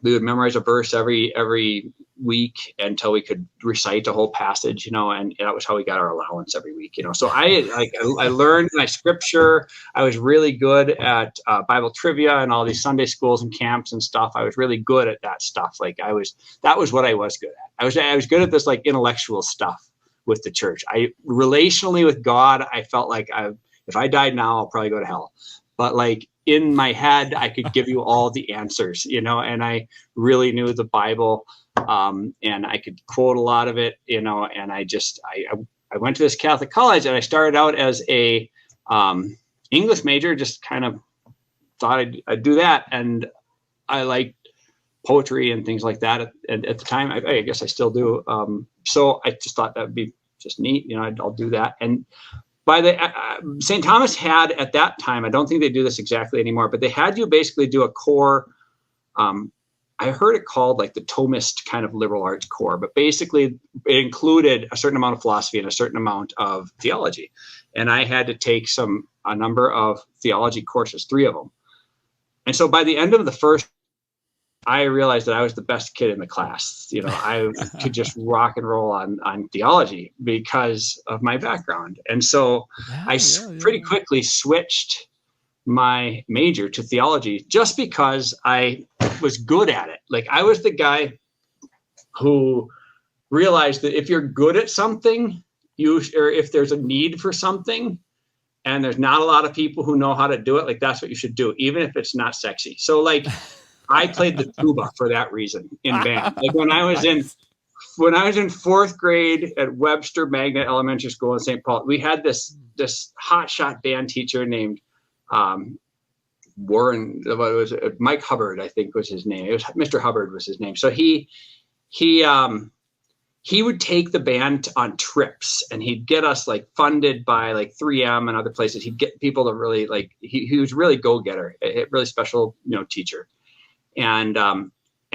We would memorize a verse every week until we could recite a whole passage, you know, and that was how we got our allowance every week, you know. So I learned my scripture. I was really good at Bible trivia and all these Sunday schools and camps and stuff. I was really good at that stuff. Like that was what I was good at. I was good at this like intellectual stuff with the church. Relationally with God, I felt like if I died now, I'll probably go to hell. But like in my head, I could give you all the answers, you know, and I really knew the Bible, and I could quote a lot of it, you know, and I went to this Catholic college, and I started out as a English major, just kind of thought I'd do that. And I liked poetry and things like that at the time. I guess I still do. So I just thought that would be just neat, you know, I'll do that. And by the St. Thomas had at that time, I don't think they do this exactly anymore, but they had you basically do a core. I heard it called like the Thomist kind of liberal arts core, but basically it included a certain amount of philosophy and a certain amount of theology. And I had to take a number of theology courses, 3 of them. And so by the end of the first, I realized that I was the best kid in the class. You know, I could just rock and roll on theology because of my background. And so I pretty quickly switched my major to theology just because I was good at it. Like I was the guy who realized that if you're good at something, or if there's a need for something, and there's not a lot of people who know how to do it, like that's what you should do, even if it's not sexy. So like I played the tuba for that reason in band. Like when I was in fourth grade at Webster Magnet Elementary School in St. Paul, we had this hotshot band teacher named Warren. It was Mike Hubbard, I think was his name. It was Mr. Hubbard was his name. So he would take the band on trips, and he'd get us like funded by like 3M and other places. He'd get people to really like, he was really go-getter, a really special, teacher. And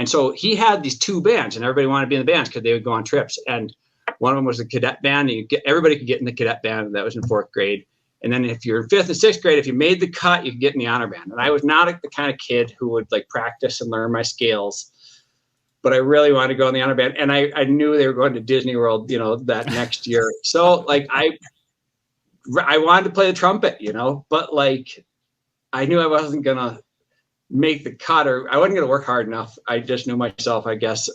so he had these two bands, and everybody wanted to be in the bands because they would go on trips. And one of them was the cadet band, and everybody could get in the cadet band. That was in fourth grade. And then if you're in fifth and sixth grade, if you made the cut, you could get in the honor band. And I was not the kind of kid who would like practice and learn my scales, but I really wanted to go in the honor band. And I knew they were going to Disney World, that next year. So like I wanted to play the trumpet, but like I knew I wasn't going to make the cut, or I wasn't going to work hard enough. I just knew myself, I guess.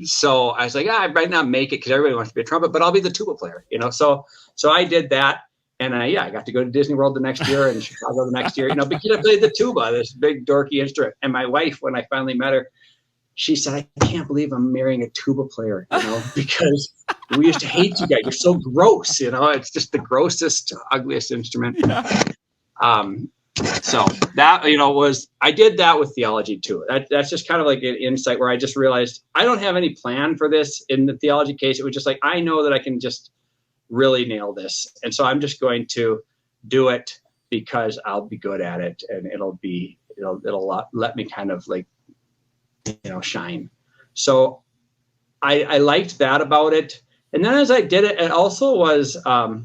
So I was like, I might not make it because everybody wants to be a trumpet, but I'll be the tuba player, So I did that. And I got to go to Disney World the next year and Chicago the next year, because I played the tuba, this big dorky instrument. And my wife, when I finally met her, she said, I can't believe I'm marrying a tuba player, because we used to hate you guys. You're so gross, it's just the grossest, ugliest instrument. Yeah. So that, I did that with theology too. That's just kind of like an insight where I just realized I don't have any plan for this in the theology case. It was just like, I know that I can just really nail this. And so I'm just going to do it because I'll be good at it, and it'll let me kind of like, shine. So I liked that about it. And then as I did it, it also was, I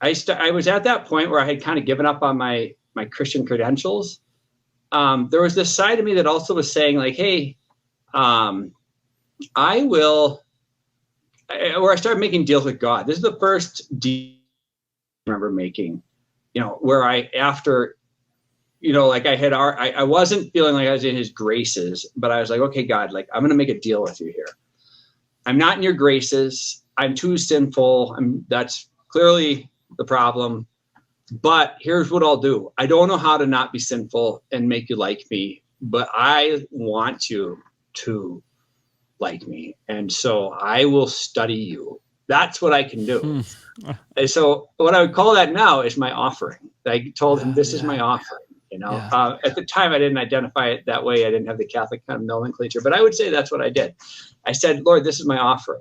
was at that point where I had kind of given up on my Christian credentials. There was this side of me that also was saying like, hey, I started making deals with God. This is the first deal I remember making, where I wasn't feeling like I was in his graces, but I was like, okay, God, like I'm going to make a deal with you here. I'm not in your graces. I'm too sinful. That's clearly the problem, but here's what I'll do. I don't know how to not be sinful and make you like me, but I want you to like me. And so I will study you. That's what I can do. And so what I would call that now is my offering. I told him, this is my offering. At the time I didn't identify it that way. I didn't have the Catholic kind of nomenclature, but I would say that's what I did. I said, Lord, this is my offering.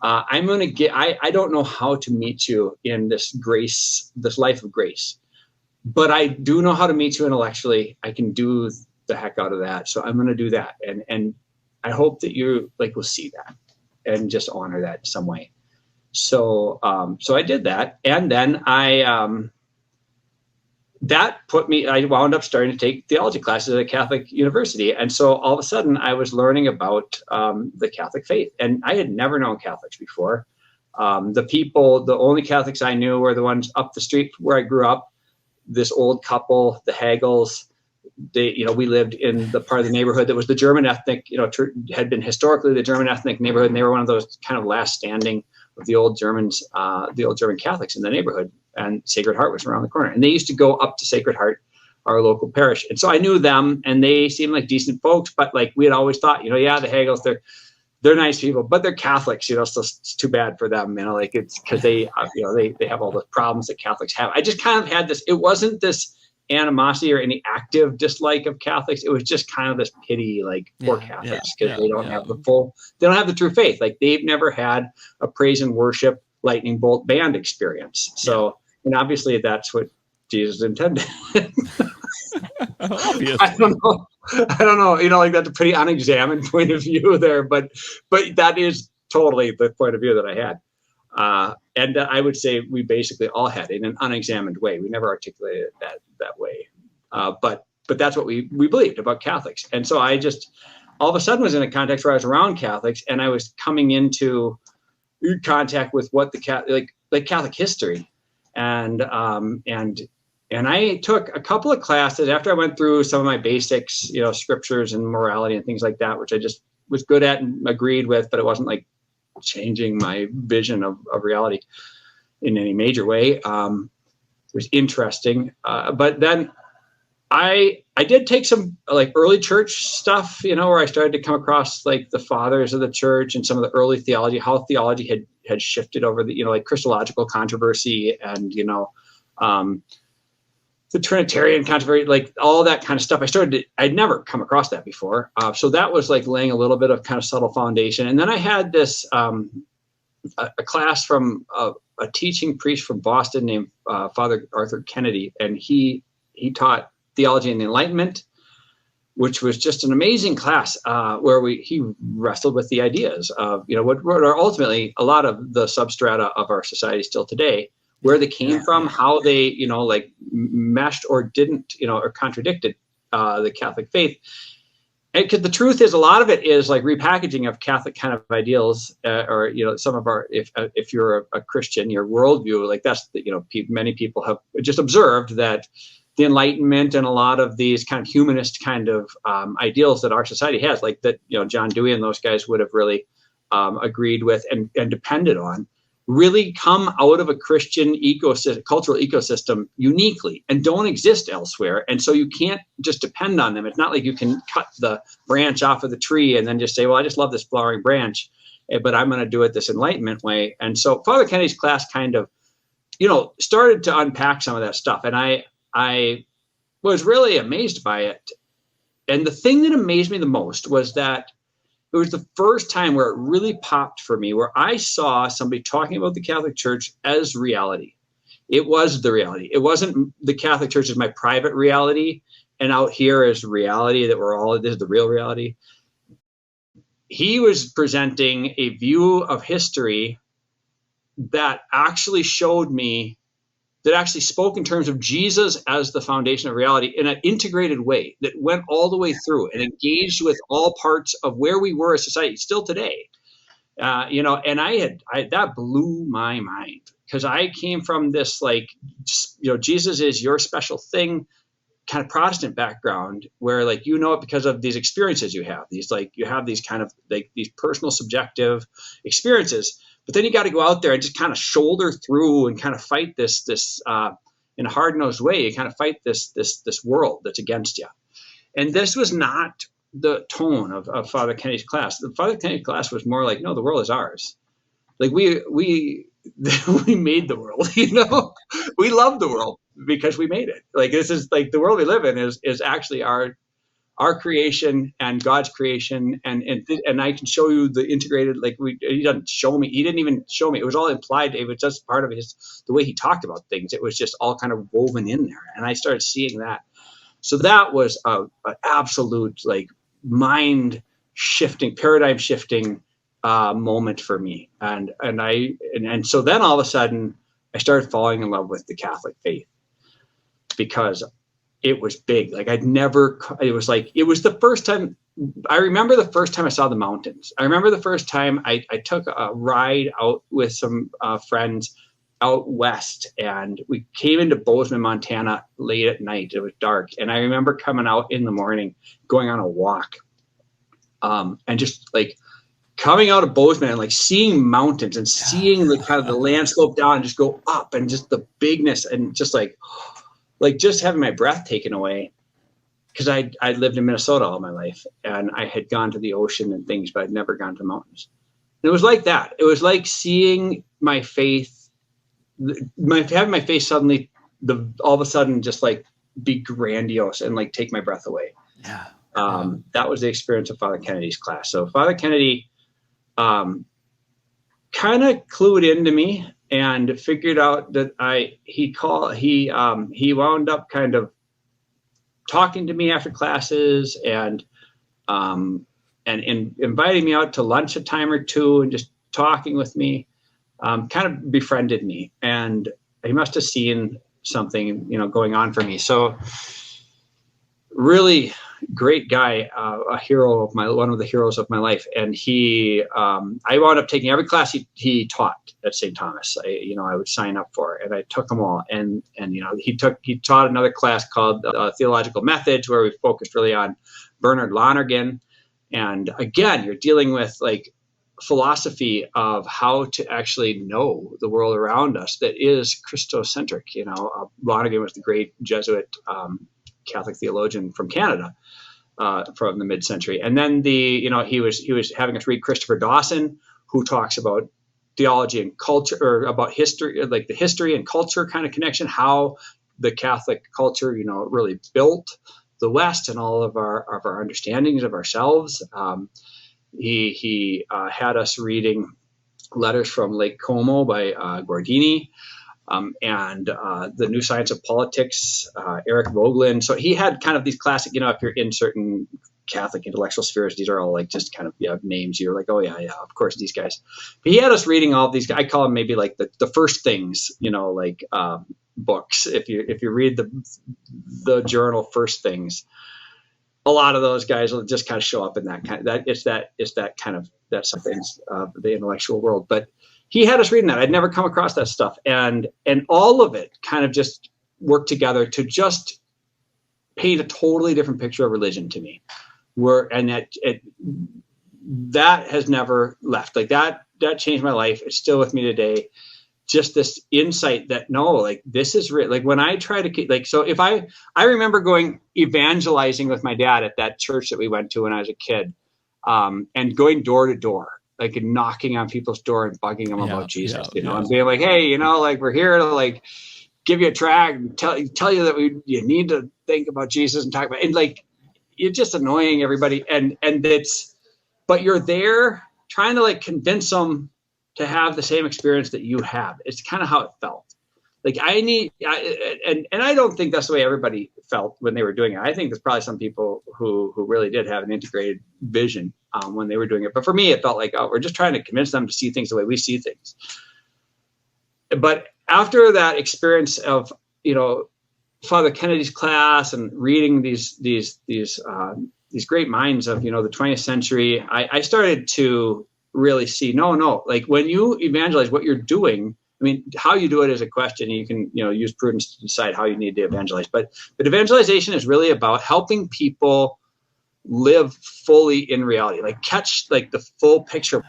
I'm going to get, I don't know how to meet you in this grace, this life of grace, but I do know how to meet you intellectually. I can do the heck out of that. So I'm going to do that. And I hope that you will see that and just honor that in some way. So I did that. And then I wound up starting to take theology classes at a Catholic university. And so all of a sudden I was learning about the Catholic faith, and I had never known Catholics before. The only Catholics I knew were the ones up the street where I grew up, this old couple, the Hagels. We lived in the part of the neighborhood that was the German ethnic, had been historically the German ethnic neighborhood. And they were one of those kind of last standing of the old Germans, the old German Catholics in the neighborhood. And Sacred Heart was around the corner. And they used to go up to Sacred Heart, our local parish. And so I knew them, and they seemed like decent folks, but like we had always thought, the Hagels, they're nice people, but they're Catholics, so it's too bad for them, it's because they have all the problems that Catholics have. I just kind of had this, it wasn't this animosity or any active dislike of Catholics. It was just kind of this pity, poor Catholics, because they don't have they don't have the true faith. Like they've never had a praise and worship lightning bolt band experience. So, and obviously that's what Jesus intended. I don't know. That's a pretty unexamined point of view there, but that is totally the point of view that I had. And I would say we basically all had in an unexamined way. We never articulated it that way. But that's what we believed about Catholics. And so I just all of a sudden was in a context where I was around Catholics, and I was coming into contact with what the Catholic history. And I took a couple of classes after I went through some of my basics, scriptures and morality and things like that, which I just was good at and agreed with, but it wasn't like changing my vision of reality. in any major way. It was interesting. But then I did take some like early church stuff, where I started to come across like the fathers of the church and some of the early theology, how theology had shifted over the, like Christological controversy and, the Trinitarian controversy, like all that kind of stuff. I'd never come across that before. So that was like laying a little bit of kind of subtle foundation. And then I had this, a class from a teaching priest from Boston named Father Arthur Kennedy. And he taught theology and the Enlightenment, which was just an amazing class where he wrestled with the ideas of, what are ultimately a lot of the substrata of our society still today, where they came from, how they, like meshed or didn't, or contradicted the Catholic faith. And because the truth is, a lot of it is like repackaging of Catholic kind of ideals, or some of our, if you're a Christian, your worldview, like that's many people have just observed that the Enlightenment and a lot of these kind of humanist kind of ideals that our society has, like that, John Dewey and those guys would have really agreed with and depended on, really come out of a Christian cultural ecosystem uniquely and don't exist elsewhere. And so you can't just depend on them. It's not like you can cut the branch off of the tree and then just say, well, I just love this flowering branch, but I'm going to do it this Enlightenment way. And so Father Kennedy's class kind of, started to unpack some of that stuff. And I was really amazed by it. And the thing that amazed me the most was that it was the first time where it really popped for me, where I saw somebody talking about the Catholic Church as reality. It was the reality. It wasn't the Catholic Church as my private reality, and out here is reality that this is the real reality. He was presenting a view of history that actually showed me, that actually spoke in terms of Jesus as the foundation of reality in an integrated way that went all the way through and engaged with all parts of where we were as society still today. And that blew my mind, because I came from this, like, Jesus is your special thing kind of Protestant background, where like, it because of these experiences you have, you have these kind of like these personal subjective experiences. But then you got to go out there and just kind of shoulder through and kind of fight this in a hard-nosed way. You kind of fight this world that's against you. And this was not the tone of Father Kennedy's class. The Father Kennedy class was more like, no, the world is ours. Like we made the world. We love the world because we made it. Like, this is like the world we live in is actually our creation and God's creation, and I can show you the integrated, like he didn't even show me. It was all implied. It was just part of the way he talked about things. It was just all kind of woven in there. And I started seeing that. So that was an absolute like mind shifting, paradigm shifting moment for me. And so then all of a sudden I started falling in love with the Catholic faith, because it was big. Like it was the first time. I remember the first time I saw the mountains. I remember the first time I took a ride out with some friends out west, and we came into Bozeman, Montana late at night. It was dark. And I remember coming out in the morning, going on a walk, and just like coming out of Bozeman and like seeing mountains and seeing the kind of the land slope down and just go up, and just the bigness, and just like just having my breath taken away, because I'd lived in Minnesota all my life, and I had gone to the ocean and things, but I'd never gone to the mountains. And it was like that. It was like seeing my faith, having my faith suddenly, all of a sudden just like be grandiose and like take my breath away. Yeah. That was the experience of Father Kennedy's class. So Father Kennedy kind of clued into me and figured out that he wound up kind of talking to me after classes and inviting me out to lunch a time or two and just talking with me, kind of befriended me. And he must have seen something, going on for me. So really great guy, one of the heroes of my life. And I wound up taking every class he taught at St. Thomas. I would sign up for, and I took them all. And he taught another class called Theological Methods, where we focused really on Bernard Lonergan. And again, you're dealing with like philosophy of how to actually know the world around us that is Christocentric. Lonergan was the great Jesuit Catholic theologian from Canada from the mid-century, and then he was having us read Christopher Dawson, who talks about theology and culture, or about history, like the history and culture kind of connection, how the Catholic culture, really built the West and all of our understandings of ourselves. He had us reading Letters from Lake Como by Guardini, and The New Science of Politics, Eric Voegelin. So he had kind of these classic, if you're in certain Catholic intellectual spheres, these are all like just kind of names. You're like, oh yeah, of course these guys. But he had us reading all of these. I call them maybe like the first things, like books. If you read the journal First Things, a lot of those guys will just kind of show up in that kind of, it's that kind of some things of the intellectual world. But he had us reading that. I'd never come across that stuff, and all of it kind of just worked together to just paint a totally different picture of religion to me. That has never left. Like that changed my life. It's still with me today. Just this insight that this is real. Like when I try to like, so if I remember going evangelizing with my dad at that church that we went to when I was a kid, and going door to door, like knocking on people's door and bugging them about Jesus, and being like, hey, we're here to like give you a tract and tell you that you need to think about Jesus and talk about, and like, you're just annoying everybody. And but you're there trying to like convince them to have the same experience that you have. It's kind of how it felt. Like and I don't think that's the way everybody felt when they were doing it. I think there's probably some people who really did have an integrated vision when they were doing it. But for me, it felt like, we're just trying to convince them to see things the way we see things. But after that experience of, Father Kennedy's class and reading these great minds of, the 20th century, I started to really see, no, like when you evangelize, what you're doing, I mean, how you do it is a question. You can, use prudence to decide how you need to evangelize. But evangelization is really about helping people live fully in reality, like catch like the full picture.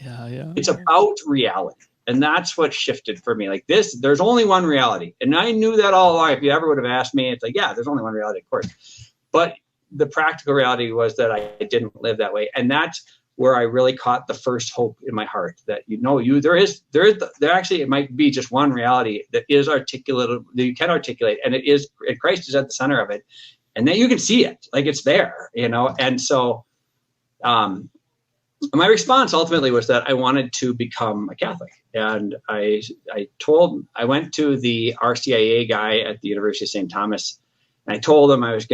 Yeah. It's about reality. And that's what shifted for me. Like there's only one reality. And I knew that all along. If you ever would have asked me, it's like, yeah, there's only one reality, of course. But the practical reality was that I didn't live that way. And that's where I really caught the first hope in my heart that, there actually, it might be just one reality that is articulate, that you can articulate. And Christ is at the center of it. And that you can see it, like it's there, And so, my response ultimately was that I wanted to become a Catholic. And I went to the RCIA guy at the University of St. Thomas, and I told him I was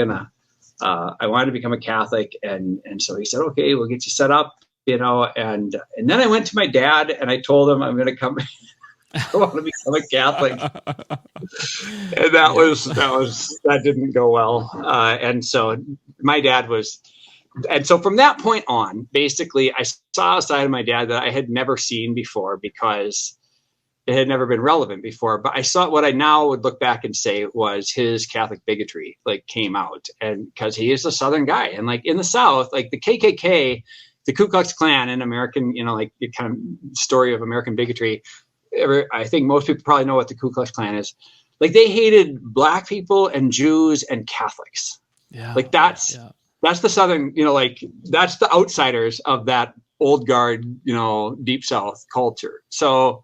I wanted to become a Catholic. And so he said, okay, we'll get you set up, and then I went to my dad and I told him I'm going to come, I want to become a Catholic. And that didn't go well. And so my dad and so from that point on, basically, I saw a side of my dad that I had never seen before because it had never been relevant before. But I saw what I now would look back and say was his Catholic bigotry, like came out, and because he is a Southern guy, and like in the South, like the KKK, the Ku Klux Klan, and American, like the kind of story of American bigotry. I think most people probably know what the Ku Klux Klan is. Like they hated Black people and Jews and Catholics. Yeah, like that's the Southern, like that's the outsiders of that old guard, deep South culture. So,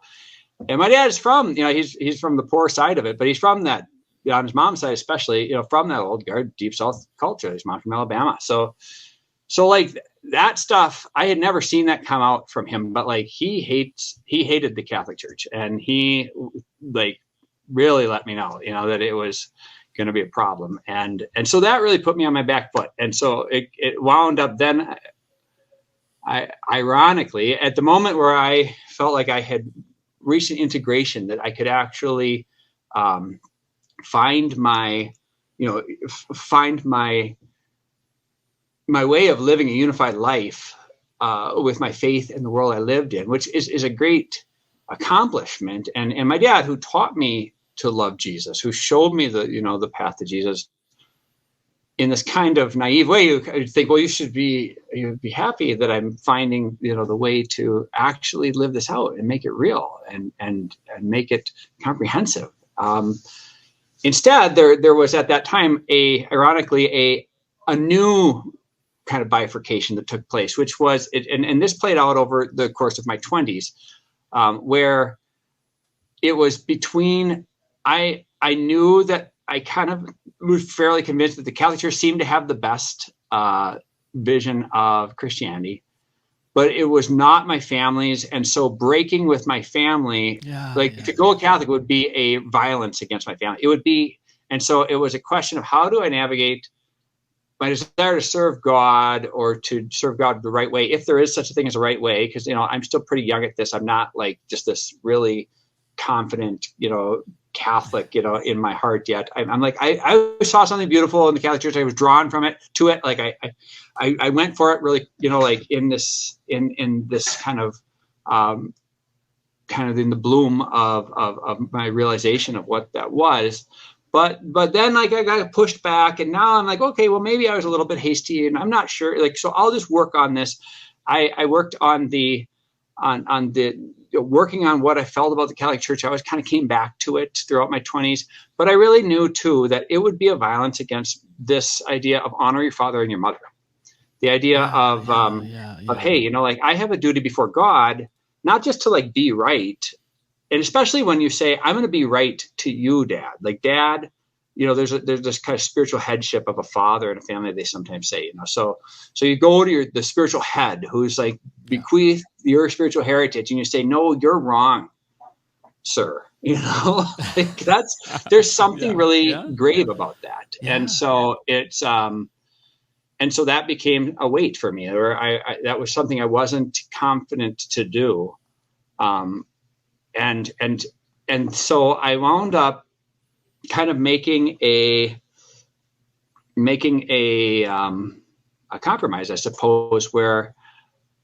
and my dad is from, he's from the poor side of it, but he's from that, on his mom's side especially, from that old guard, deep South culture. His mom's from Alabama. So like that stuff, I had never seen that come out from him, but like he hated the Catholic Church, and he like really let me know, that it was going to be a problem. And so that really put me on my back foot. And so it wound up then, ironically, at the moment where I felt like I had reached an integration, that I could actually find my way of living a unified life with my faith in the world I lived in, which is a great accomplishment. And my dad, who taught me to love Jesus, who showed me the path to Jesus, in this kind of naive way, you think, well, you'd be happy that I'm finding, the way to actually live this out and make it real and make it comprehensive. Instead, there was at that time ironically a new kind of bifurcation that took place, which was, and this played out over the course of my 20s, where it was between, I knew that I kind of was fairly convinced that the Catholic Church seemed to have the best vision of Christianity, but it was not my family's. And so breaking with my family, to go Catholic would be a violence against my family. It would be, and so it was a question of how do I navigate my desire to serve God, or to serve God the right way, if there is such a thing as a right way, because, I'm still pretty young at this. I'm not like just this really confident, Catholic, in my heart yet. I'm like, I saw something beautiful in the Catholic Church. I was drawn to it. Like I went for it really, like in this kind of in the bloom of my realization of what that was. But then like I got pushed back, and now I'm like, okay, well, maybe I was a little bit hasty, and I'm not sure. Like, so I'll just work on this. I worked on working on what I felt about the Catholic Church. I always kind of came back to it throughout my 20s, but I really knew too that it would be a violence against this idea of honor your father and your mother. The idea of hey, like I have a duty before God, not just to like be right. And especially when you say, I'm going to be right to you, Dad. Like, Dad, there's this kind of spiritual headship of a father in a family, they sometimes say, So you go to the spiritual head who's like, bequeath your spiritual heritage, and you say, no, you're wrong, sir. Like there's something really grave about that. Yeah. And so it's, and so that became a weight for me, or that was something I wasn't confident to do. And so I wound up kind of making a compromise, I suppose, where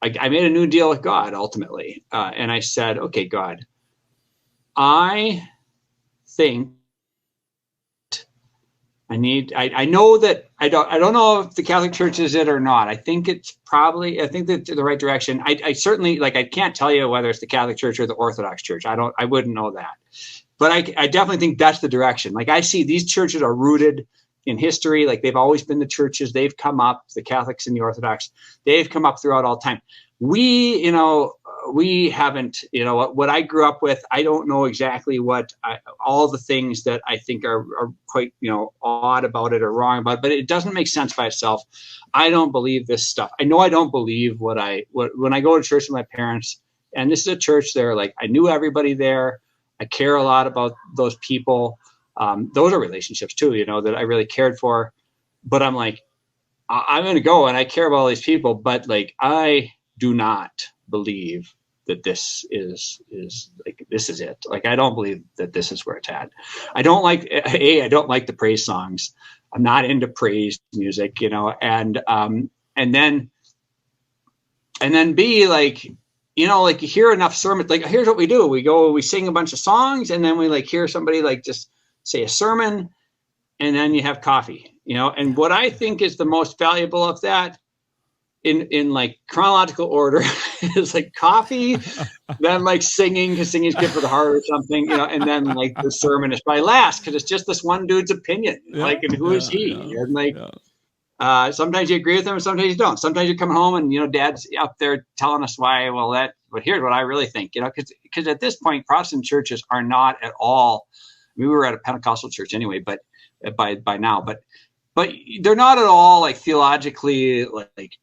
I made a new deal with God ultimately. And I said, okay, God, I think I know that I don't know if the Catholic Church is it or not. I think that's the right direction. I certainly, like, I can't tell you whether it's the Catholic Church or the Orthodox Church. I wouldn't know that, but I definitely think that's the direction. Like, I see these churches are rooted in history. Like, they've always been the churches. They've come up, the Catholics and the Orthodox, they've come up throughout all time. We haven't, what I grew up with, I don't know exactly all the things that I think are quite, odd about it or wrong about it, but it doesn't make sense by itself. I don't believe this stuff. I know I don't believe when I go to church with my parents, and this is a church there, like, I knew everybody there. I care a lot about those people. Those are relationships too, that I really cared for, but I'm like, I'm going to go and I care about all these people, but like, I do not believe that this is it. Like, I don't believe that this is where it's at. I don't like the praise songs. I'm not into praise music, and then B, like, like, you hear enough sermons. Like, here's what we do. We sing a bunch of songs, and then we like hear somebody like just say a sermon, and then you have coffee, and what I think is the most valuable of that, in like chronological order, is like coffee, then like singing, because singing is good for the heart or something, and then like the sermon is probably last, because it's just this one dude's opinion, like, and who is he? And like, sometimes you agree with him, and sometimes you don't. Sometimes you come home and Dad's up there telling us why. But here's what I really think, because at this point, Protestant churches are not at all. We were at a Pentecostal church anyway, but by now, but they're not at all like theologically like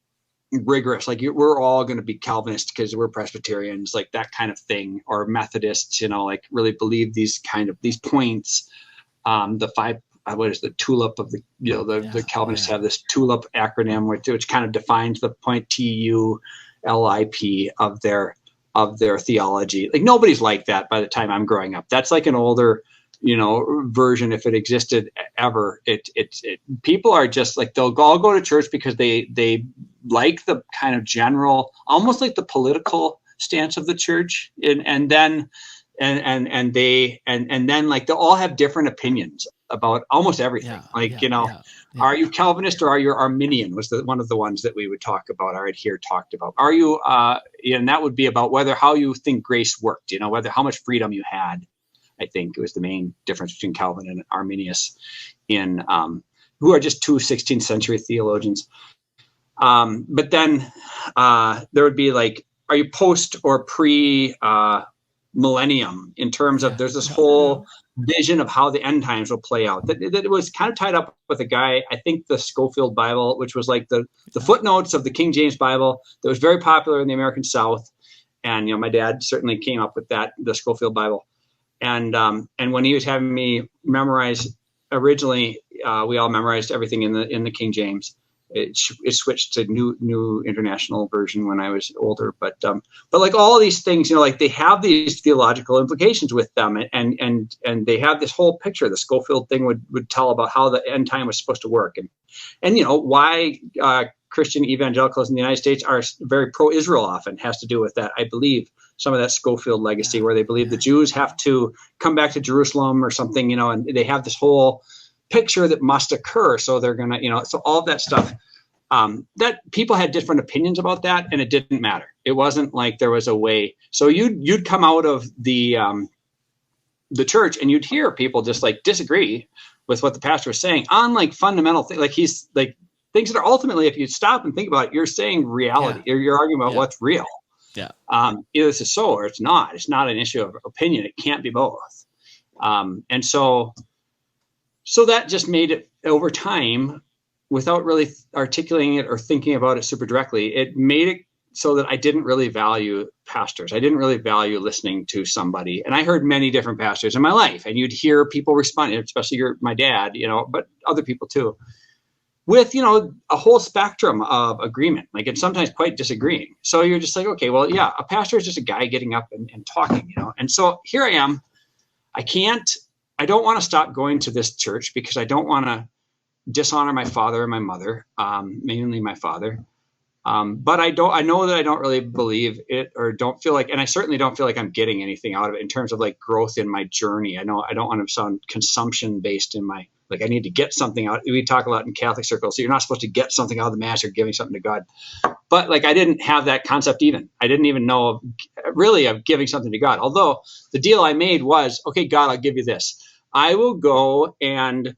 rigorous. Like, we're all going to be Calvinists because we're Presbyterians, like that kind of thing, or Methodists, like really believe these points. The five, what is the tulip of the the Calvinists have this tulip acronym, which kind of defines the point TULIP of their theology. Like, nobody's like that by the time I'm growing up. That's like an older version, if it existed ever. People are just like, they'll all go to church because they like the kind of general, almost like the political stance of the church, and then like, they all have different opinions about almost everything. Are you Calvinist or are you Arminian was one of the ones that we would talk about, or I'd hear talked about. Are you, and that would be about how you think grace worked, how much freedom you had. I think it was the main difference between Calvin and Arminius who are just two 16th century theologians. But then there would be are you post or pre millennium in terms of there's this whole vision of how the end times will play out. That it was kind of tied up with a guy, I think the Scofield Bible, which was like the footnotes of the King James Bible that was very popular in the American South. And, my dad certainly came up with that, the Scofield Bible. And when he was having me memorize, originally we all memorized everything in the King James. It switched to new international version when I was older, but like all of these things, they have these theological implications with them, and they have this whole picture. The Scofield thing would tell about how the end time was supposed to work, and why Christian evangelicals in the United States are very pro-Israel often has to do with that. I believe some of that Scofield legacy, where they believe the Jews have to come back to Jerusalem or something, and they have this whole picture that must occur. So they're going to, so all of that stuff, that people had different opinions about that, and it didn't matter. It wasn't like there was a way. So you'd come out of the church and you'd hear people just disagree with what the pastor was saying on fundamental things. He's things that are ultimately, if you stop and think about it, you're saying reality. You're arguing about what's real. Yeah. Either this is so or it's not. It's not an issue of opinion. It can't be both. And so that just made it over time, without really articulating it or thinking about it super directly, it made it so that I didn't really value pastors. I didn't really value listening to somebody. And I heard many different pastors in my life, and you'd hear people respond, especially my dad, but other people too, with, a whole spectrum of agreement, and sometimes quite disagreeing. So you're just like, okay, well, yeah, a pastor is just a guy getting up and talking, And so here I am. I don't want to stop going to this church because I don't want to dishonor my father and my mother, mainly my father. But I know that I don't really believe it, or don't feel like, and I certainly don't feel like I'm getting anything out of it in terms of growth in my journey. I know I don't want to sound consumption based in my, I need to get something out. We talk a lot in Catholic circles. So you're not supposed to get something out of the Mass or giving something to God. But I didn't have that concept even. I didn't even know of giving something to God. Although the deal I made was, okay, God, I'll give you this. I will go and,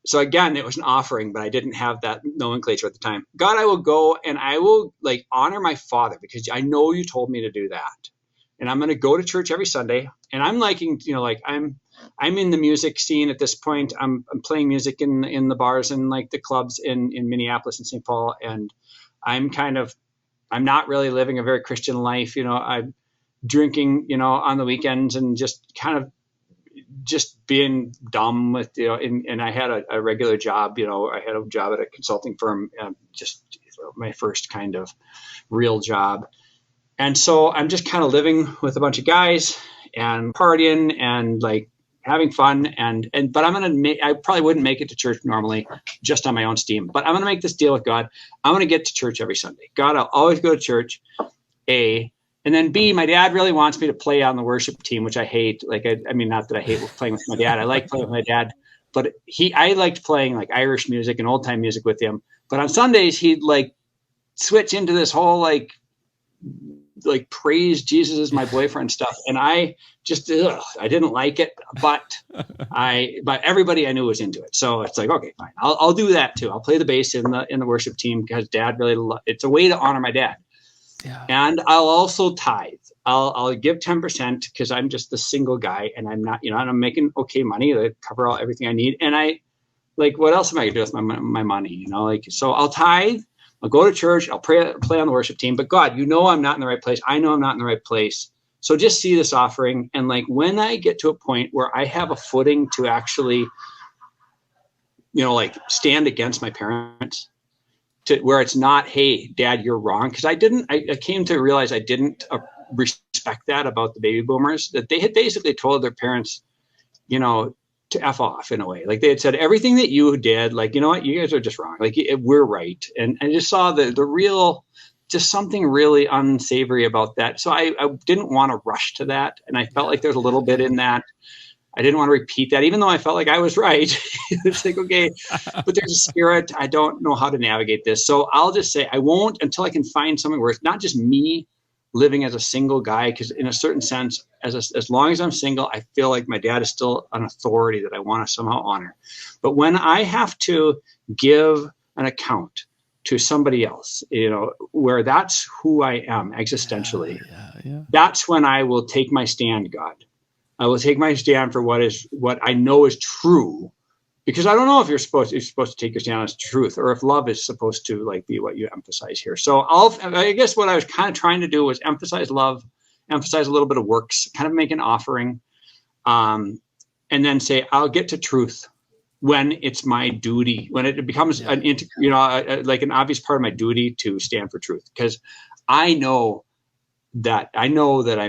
so again, it was an offering, but I didn't have that nomenclature at the time. God, I will go and I will honor my father because I know you told me to do that. And I'm going to go to church every Sunday. And I'm liking, I'm in the music scene at this point. I'm playing music in the bars and the clubs in Minneapolis and St. Paul. And I'm not really living a very Christian life. I'm drinking, on the weekends and just kind of just being dumb with, and I had a regular job, I had a job at a consulting firm, just my first kind of real job. And so I'm just kind of living with a bunch of guys and partying and having fun. But I probably wouldn't make it to church normally just on my own steam, but I'm going to make this deal with God. I'm going to get to church every Sunday. God, I'll always go to church, A. And then B, my dad really wants me to play on the worship team, which I hate. I mean, not that I hate playing with my dad. I like playing with my dad, but I liked playing Irish music and old time music with him. But on Sundays, he'd switch into this whole praise Jesus is my boyfriend stuff. And I just, I didn't like it, but everybody I knew was into it. So it's okay, fine. I'll do that too. I'll play the bass in the worship team because dad really, it's a way to honor my dad. Yeah. And I'll also tithe. I'll give 10% because I'm just the single guy and I'm not, and I'm making okay money to cover everything I need. And I what else am I gonna do with my money? So I'll tithe, I'll go to church, I'll play on the worship team, but God, I'm not in the right place. I know I'm not in the right place. So just see this offering. And when I get to a point where I have a footing to actually, stand against my parents, to where it's not, hey, Dad, you're wrong. Because I came to realize I didn't respect that about the baby boomers, that they had basically told their parents, to F off in a way. They had said everything that you did, you know what, you guys are just wrong. We're right. And I just saw the real, just something really unsavory about that. So I didn't want to rush to that. And I felt like there's a little bit in that. I didn't want to repeat that, even though I felt like I was right. It's like, okay, but there's a spirit. I don't know how to navigate this. So I'll just say I won't until I can find something where it's not just me living as a single guy, because in a certain sense, as long as I'm single, I feel like my dad is still an authority that I want to somehow honor. But when I have to give an account to somebody else, where that's who I am existentially, that's when I will take my stand, God. I will take my stand for what I know is true, because I don't know if you're supposed to take your stand as truth, or if love is supposed to be what you emphasize here. So I guess what I was kind of trying to do was emphasize love, emphasize a little bit of works, kind of make an offering, and then say, I'll get to truth when it's my duty, when it becomes like an obvious part of my duty to stand for truth, because I know that I'm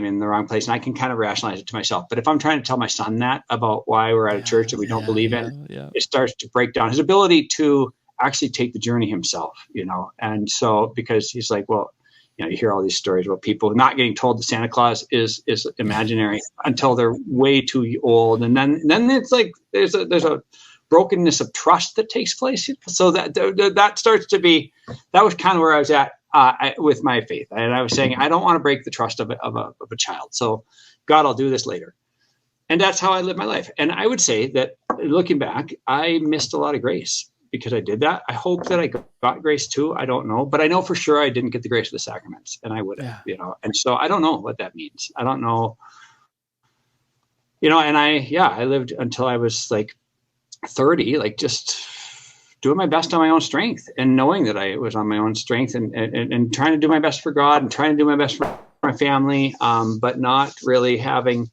in the wrong place, and I can kind of rationalize it to myself. But if I'm trying to tell my son that about why we're at a church that we don't believe in, it starts to break down his ability to actually take the journey himself, And so, because he's like, well, you hear all these stories about people not getting told that Santa Claus is imaginary until they're way too old. And then it's like, there's a brokenness of trust that takes place. So that starts to be, that was kind of where I was at with my faith. And I was saying, I don't want to break the trust of a child. So God, I'll do this later. And that's how I live my life. And I would say that looking back, I missed a lot of grace because I did that. I hope that I got grace too. I don't know, but I know for sure I didn't get the grace of the sacraments, and I would have, and so I don't know what that means. I don't know, and I lived until I was like 30, like just doing my best on my own strength, and knowing that I was on my own strength, and trying to do my best for God, and trying to do my best for my family, but not really having,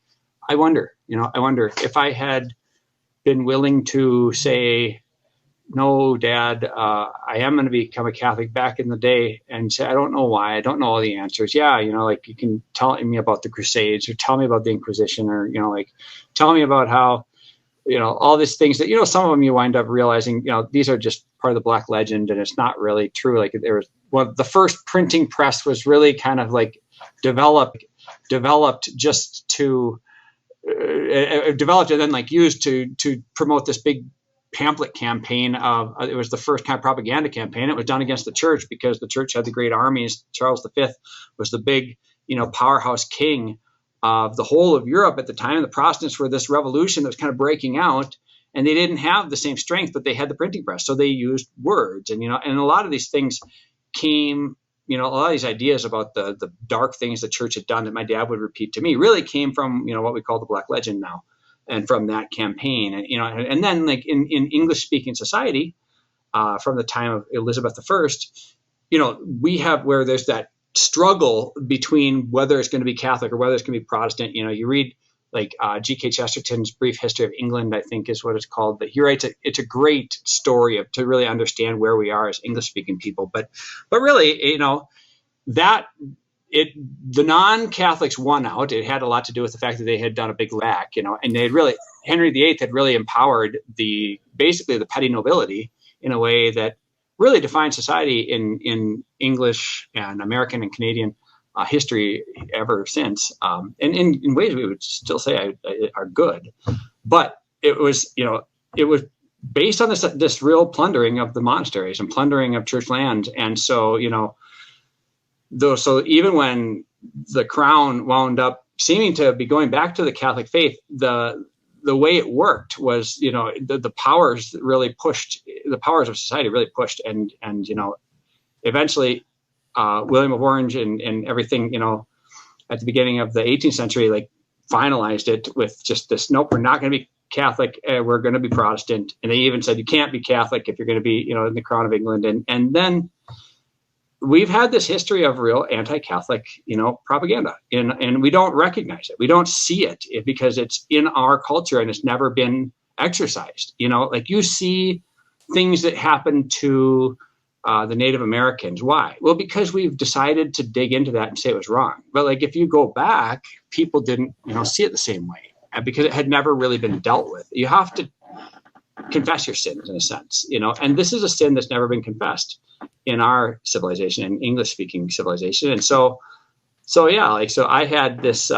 I wonder if I had been willing to say, no, Dad, I am going to become a Catholic back in the day, and say, I don't know why, I don't know all the answers. Yeah, like you can tell me about the Crusades, or tell me about the Inquisition, or, tell me about how, all these things that, some of them you wind up realizing, these are just part of the Black legend, and it's not really true. Like there was, the first printing press was really kind of like developed just to, developed and then like used to promote this big pamphlet campaign it was the first kind of propaganda campaign. It was done against the church because the church had the great armies. Charles V was the big, powerhouse king of the whole of Europe at the time. The Protestants were this revolution that was kind of breaking out, and they didn't have the same strength, but they had the printing press. So they used words, and a lot of these things came, a lot of these ideas about the dark things the church had done that my dad would repeat to me really came from, what we call the Black legend now. And from that campaign, and then like in English speaking society, from the time of Elizabeth I, we have where there's that struggle between whether it's going to be Catholic or whether it's going to be Protestant. You read like G.K. Chesterton's Brief History of England, I think is what it's called. But he writes it's a great story to really understand where we are as English speaking people. But really, that. The non-Catholics won out. It had a lot to do with the fact that they had done a big lack, and they had really, Henry VIII had really empowered basically the petty nobility in a way that really defined society in English and American and Canadian history ever since. And in ways we would still say are good, but it was based on this real plundering of the monasteries and plundering of church lands. And so, so even when the crown wound up seeming to be going back to the Catholic faith, the way it worked was, the powers really pushed, the powers of society really pushed, and eventually William of Orange and everything, at the beginning of the 18th century, like finalized it with just this, nope, we're not going to be Catholic, we're going to be Protestant. And they even said you can't be Catholic if you're going to be, in the Crown of England. And then we've had this history of real anti-Catholic, propaganda, and we don't recognize it. We don't see it because it's in our culture and it's never been exercised. Like you see things that happen to the Native Americans. Why? Well, because we've decided to dig into that and say it was wrong. But like if you go back, people didn't, see it the same way because it had never really been dealt with. You have to confess your sins in a sense, and this is a sin that's never been confessed in our civilization, in English speaking civilization. And so I had this,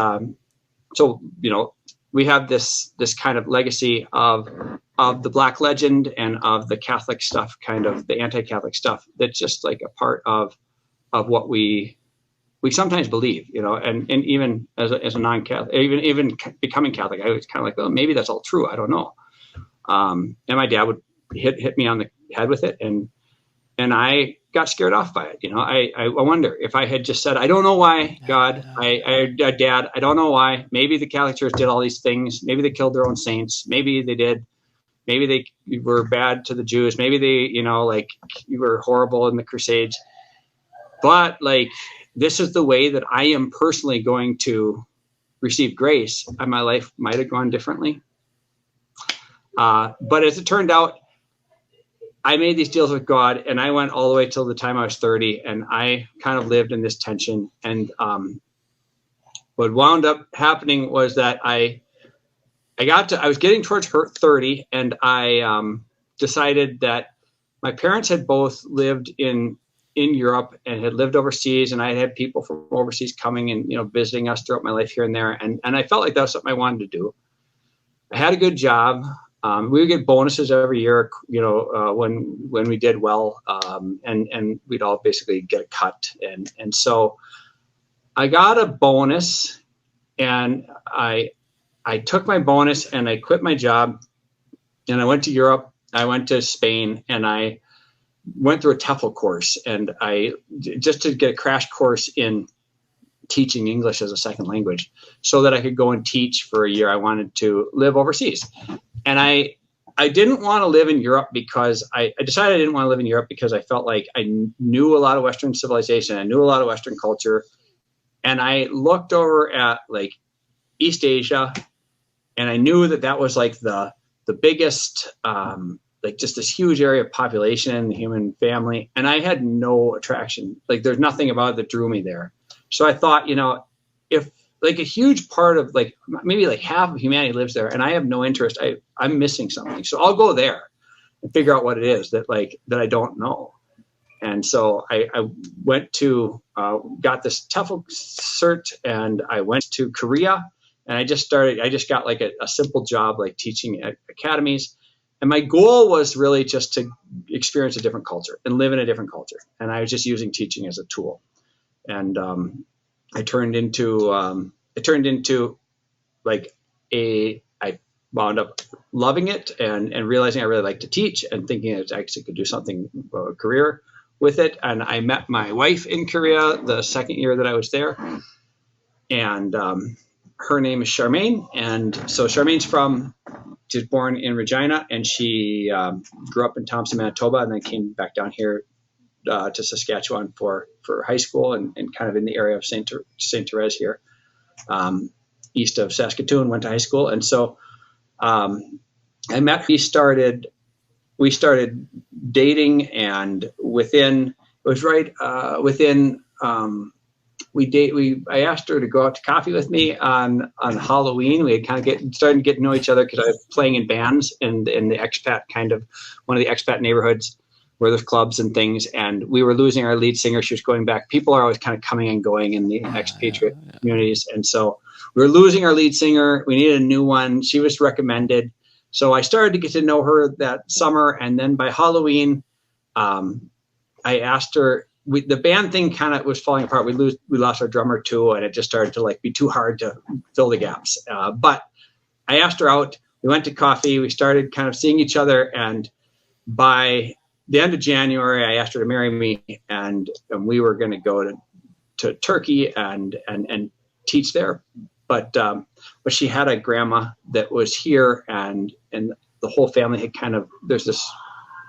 we have this kind of legacy of the Black legend and of the Catholic stuff, kind of the anti-Catholic stuff, that's just like a part of what we sometimes believe, and even as a non-Catholic, even becoming Catholic, I was kind of like, well, maybe that's all true. I don't know. And my dad would hit me on the head with it, and I got scared off by it. I wonder if I had just said, I don't know why, God, Dad, I don't know why. Maybe the Catholic Church did all these things. Maybe they killed their own saints. Maybe they did. Maybe they were bad to the Jews. Maybe they, you were horrible in the Crusades. But this is the way that I am personally going to receive grace, and my life might have gone differently. But as it turned out, I made these deals with God, and I went all the way till the time I was 30, and I kind of lived in this tension. And what wound up happening was that I was getting towards 30, and I decided that my parents had both lived in Europe and had lived overseas, and I had people from overseas coming and visiting us throughout my life here and there, and I felt like that was something I wanted to do. I had a good job. We would get bonuses every year, when we did well, and we'd all basically get a cut, and so I got a bonus, and I took my bonus and I quit my job, and I went to Europe. I went to Spain, and I went through a TEFL course, and I just to get a crash course in teaching English as a second language, so that I could go and teach for a year. I wanted to live overseas, and I didn't want to live in Europe because I decided I didn't want to live in Europe because I felt like I knew a lot of Western civilization, I knew a lot of Western culture, and I looked over at East Asia, and I knew that was the biggest. Just this huge area of population, the human family. And I had no attraction. There's nothing about it that drew me there. So I thought, if a huge part of maybe half of humanity lives there and I have no interest, I'm missing something. So I'll go there and figure out what it is that I don't know. And so I went to, got this TEFL cert, and I went to Korea, and I just got a simple job, teaching at academies. And my goal was really just to experience a different culture and live in a different culture. And I was just using teaching as a tool. And I wound up loving it and realizing I really like to teach, and thinking I actually could do something, a career with it. And I met my wife in Korea the second year that I was there. And her name is Charmaine. And so Charmaine's she was born in Regina, and she grew up in Thompson, Manitoba, and then came back down here to Saskatchewan for high school, and kind of in the area of St. Therese here, east of Saskatoon, went to high school. And so I met her. We started dating, and I asked her to go out to coffee with me on Halloween. We had kind of started getting to know each other because I was playing in bands in the expat, kind of one of the expat neighborhoods where there's clubs and things. And we were losing our lead singer. She was going back. People are always kind of coming and going in the expatriate communities. And so we were losing our lead singer. We needed a new one. She was recommended. So I started to get to know her that summer. And then by Halloween, I asked her, the band thing kind of was falling apart. We lost our drummer too, and it just started to be too hard to fill the gaps. But I asked her out. We went to coffee. We started kind of seeing each other, and by the end of January, I asked her to marry me, and we were going to go to Turkey and teach there. But she had a grandma that was here, and the whole family had there's this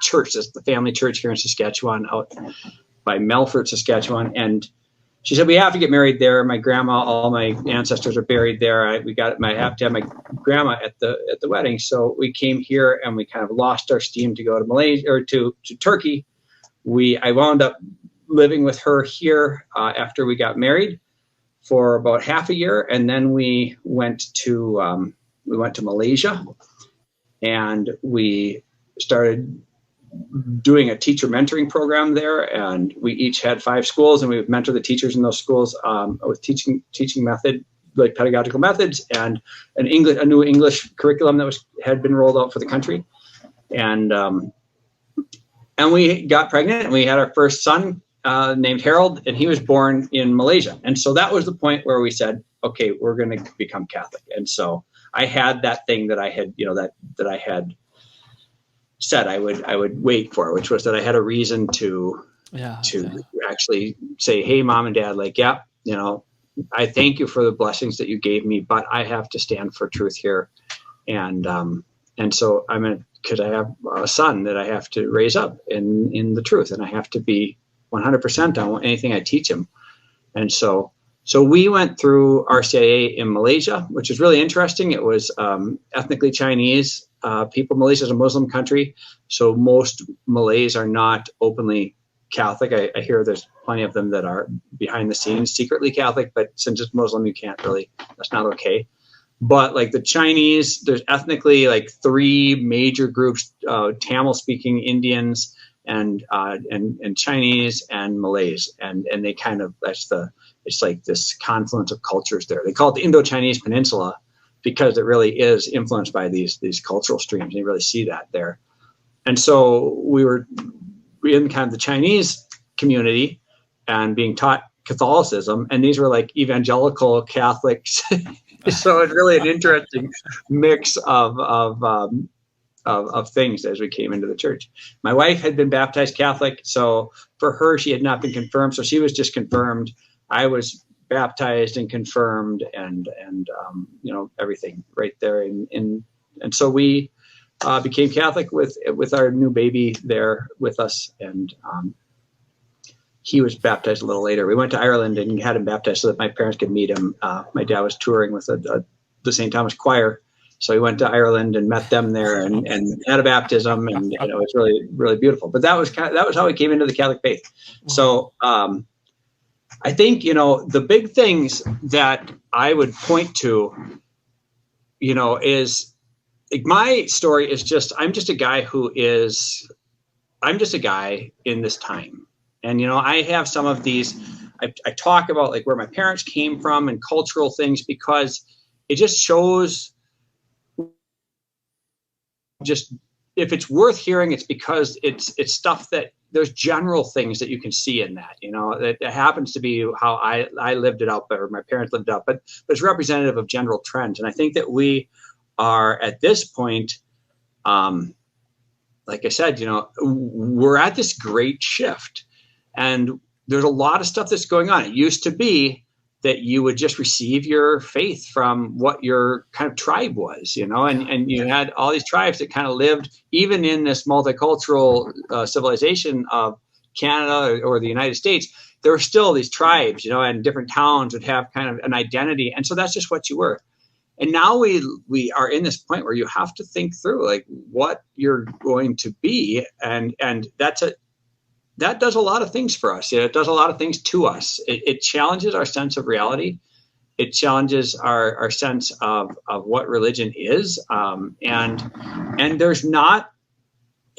church, the family church here in Saskatchewan, out by Melfort, Saskatchewan, and she said, we have to get married there. My grandma, all my ancestors are buried there. I have to have my grandma at the wedding. So we came here, and we kind of lost our steam to go to Malaysia or to Turkey. I wound up living with her here after we got married for about half a year, and then we went to Malaysia, and we started doing a teacher mentoring program there, and we each had 5 schools, and we would mentor the teachers in those schools with teaching method like pedagogical methods and a new English curriculum that had been rolled out for the country. And we got pregnant, and we had our first son named Harold, and he was born in Malaysia. And so that was the point where we said, okay, we're going to become Catholic. And so I had that thing that I had, that I had said I would wait for, which was that I had a reason to actually say, hey, Mom and Dad, like, yeah, I thank you for the blessings that you gave me, but I have to stand for truth here. And so because I have a son that I have to raise up in the truth, and I have to be 100% on anything I teach him. And so we went through RCIA in Malaysia, which is really interesting. It was ethnically Chinese people. Malaysia is a Muslim country, so most Malays are not openly Catholic. I hear there's plenty of them that are behind the scenes secretly Catholic, but since it's Muslim, you can't really, that's not okay. But like the Chinese, there's ethnically like three major groups: Tamil-speaking Indians and Chinese and Malays, and they kind of, it's like this confluence of cultres there. They call it the Indo-Chinese Peninsula because it really is influenced by these cultural streams. And you really see that there. And so we were in kind of the Chinese community and being taught Catholicism, and these were like evangelical Catholics. So it's really an interesting mix of things as we came into the church. My wife had been baptized Catholic, so for her, she had not been confirmed, so she was just confirmed. I was baptized and confirmed, and everything right there. And so we became Catholic with our new baby there with us, and he was baptized a little later. We went to Ireland and had him baptized so that my parents could meet him. My dad was touring with the St. Thomas Choir, so we went to Ireland and met them there and had a baptism, and it was really, really beautiful. But that was how we came into the Catholic faith. So I think the big things that I would point to, is like my story is I'm just a guy in this time. And, I have some of these, I talk about like where my parents came from and cultural things, because it just shows if it's worth hearing, it's because it's stuff that there's general things that you can see in that, that happens to be how I lived it out, or my parents lived it out, but it's representative of general trends. And I think that we are at this point, like I said, we're at this great shift. And there's a lot of stuff that's going on. It used to be that you would just receive your faith from what your kind of tribe was, and you had all these tribes that kind of lived even in this multicultural civilization of Canada or the United States. There were still these tribes, and different towns would have kind of an identity. And so that's just what you were. And now we are in this point where you have to think through like what you're going to be. And that does a lot of things for us. It does a lot of things to us. It challenges our sense of reality. It challenges our sense of what religion is. And there's not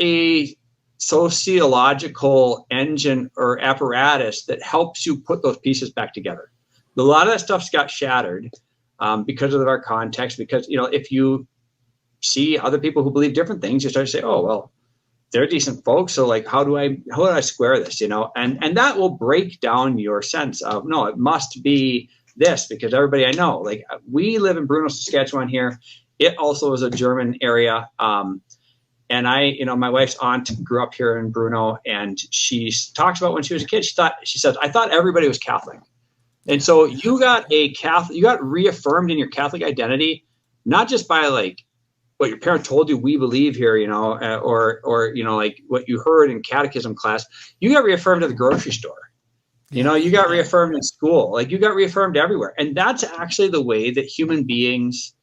a sociological engine or apparatus that helps you put those pieces back together. A lot of that stuff's got shattered because of our context, because, if you see other people who believe different things, you start to say, oh, well, they're decent folks. So like, how do I square this, and that will break down your sense of, no, it must be this, because everybody I know, like we live in Bruno, Saskatchewan here. It also is a German area. And my wife's aunt grew up here in Bruno, and she talks about when she was a kid, she says, I thought everybody was Catholic. And so you got reaffirmed in your Catholic identity, not just by like what your parent told you, we believe here, or like what you heard in catechism class. You got reaffirmed at the grocery store. You got reaffirmed in school. Like you got reaffirmed everywhere. And that's actually the way that human beings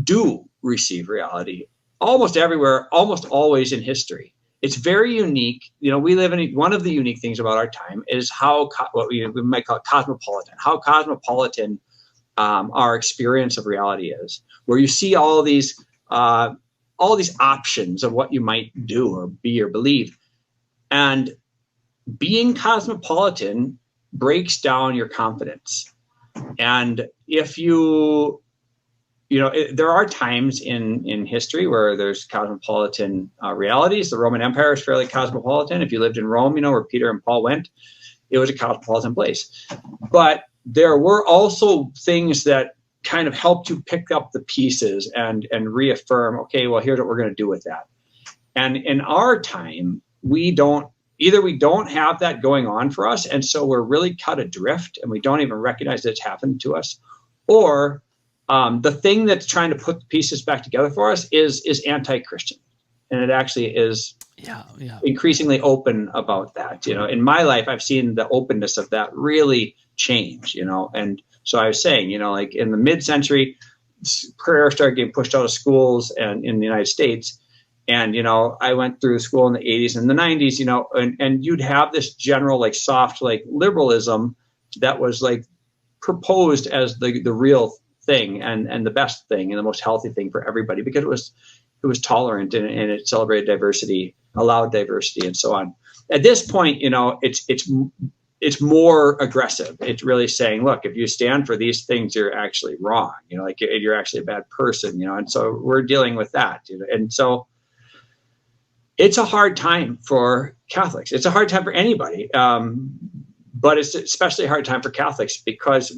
do receive reality, almost everywhere, almost always in history. It's very unique. We live in one of the unique things about our time is how what we might call cosmopolitan, how cosmopolitan our experience of reality is, where you see all these options of what you might do or be or believe. And being cosmopolitan breaks down your confidence. And if you know, there are times in history where there's cosmopolitan realities. The Roman Empire is fairly cosmopolitan. If you lived in Rome, you know, where Peter and Paul went, it was a cosmopolitan place. But there were also things that kind of helped you pick up the pieces and reaffirm, okay, well, here's what we're going to do with that. And in our time, we don't have that going on for us, and so we're really cut adrift, and we don't even recognize that it's happened to us. Or the thing that's trying to put the pieces back together for us is anti-Christian, and it actually is increasingly open about that. You know, in my life, I've seen the openness of that really change. You know, and so I was saying, you know, like in the mid-century, prayer started getting pushed out of schools and in the United States. And, you know, I went through school in the 80s and the 90s, you know, and you'd have this general, like, soft, like, liberalism that was, like, proposed as the real thing and the best thing and the most healthy thing for everybody, because it was tolerant and it celebrated diversity, allowed diversity, and so on. At this point, you know, it's more aggressive. It's really saying, look, if you stand for these things, you're actually wrong. You know, like, you're actually a bad person, you know, and so we're dealing with that, you know, and so it's a hard time for Catholics. It's a hard time for anybody, but it's especially a hard time for Catholics, because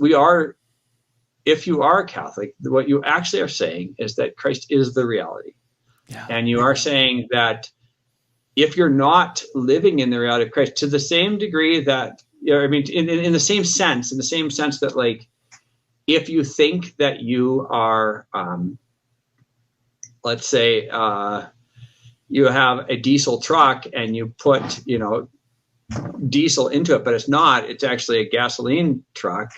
if you are a Catholic, what you actually are saying is that Christ is the reality. Yeah. And you are saying that if you're not living in the reality of Christ to the same degree that, you know, I mean, in the same sense that, like, if you think that you are, let's say, you have a diesel truck and you put, you know, diesel into it, but it's actually a gasoline truck.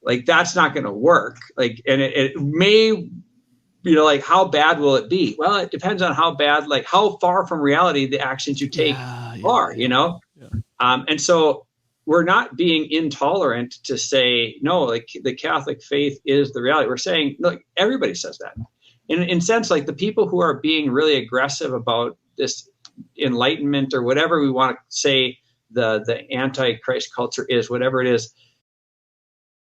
Like, that's not going to work. Like, and it may, you know, like, how bad will it be? Well, it depends on how bad, like, how far from reality the actions you take are, you know? Yeah. And so we're not being intolerant to say, no, like, the Catholic faith is the reality. We're saying, look, everybody says that. In sense, like, the people who are being really aggressive about this enlightenment, or whatever we want to say the anti-Christ culture is, whatever it is,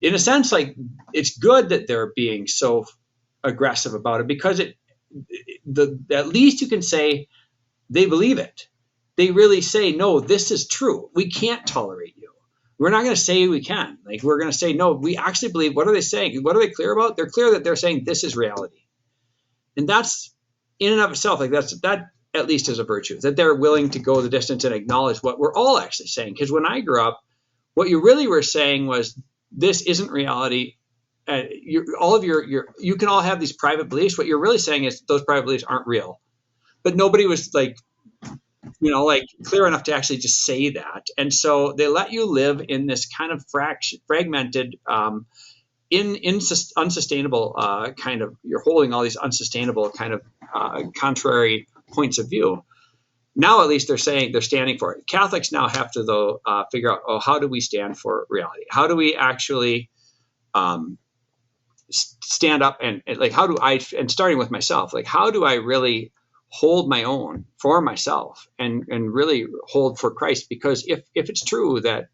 in a sense, like, it's good that they're being so aggressive about it, because at least you can say they believe it. They really say, no, this is true. We can't tolerate you. We're not going to say we can. Like, we're going to say, no, we actually believe. What are they saying? What are they clear about? They're clear that they're saying this is reality. And that's, in and of itself, like, that at least is a virtue, that they're willing to go the distance and acknowledge what we're all actually saying. Because when I grew up, what you really were saying was, this isn't reality. You can all have these private beliefs. What you're really saying is those private beliefs aren't real. But nobody was, like, you know, like, clear enough to actually just say that. And so they let you live in this kind of fragmented, unsustainable kind of, you're holding all these unsustainable kind of contrary points of view. Now, at least they're standing for it. Catholics now have to, though, figure out, how do we stand for reality? How do we actually stand up and like, how do I, and starting with myself, like, how do I really hold my own for myself and really hold for Christ? Because if it's true that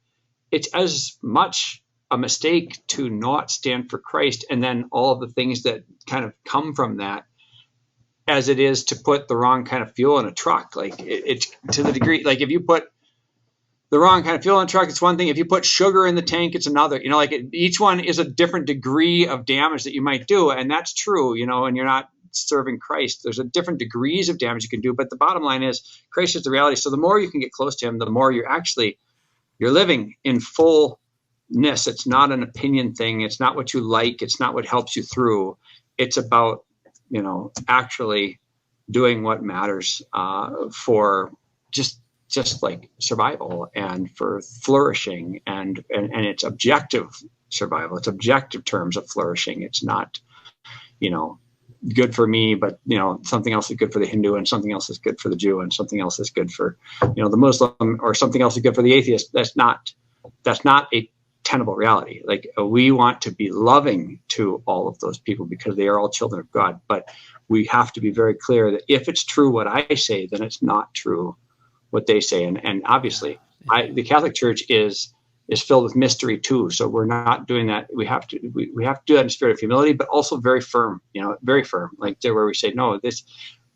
it's as much a mistake to not stand for Christ and then all of the things that kind of come from that, as it is to put the wrong kind of fuel in a truck. Like, it's to the degree, like, if you put the wrong kind of fuel in a truck, it's one thing. If you put sugar in the tank, it's another. You know, like, each one is a different degree of damage that you might do. And that's true, you know, and you're not serving Christ. There's a different degrees of damage you can do. But the bottom line is, Christ is the reality. So the more you can get close to him, the more you're living in fullness. It's not an opinion thing. It's not what you like. It's not what helps you through. It's about, you know, actually doing what matters for just like survival and for flourishing and it's objective survival. It's objective terms of flourishing. It's not, you know, good for me, but, you know, something else is good for the Hindu and something else is good for the Jew and something else is good for, you know, the Muslim, or something else is good for the atheist. That's not a tenable reality. Like, we want to be loving to all of those people because they are all children of God. But we have to be very clear that if it's true what I say, then it's not true what they say. And obviously, the Catholic Church is is filled with mystery too. So we're not doing that. We have to do that in a spirit of humility, but also very firm, very firm, like there where we say, no,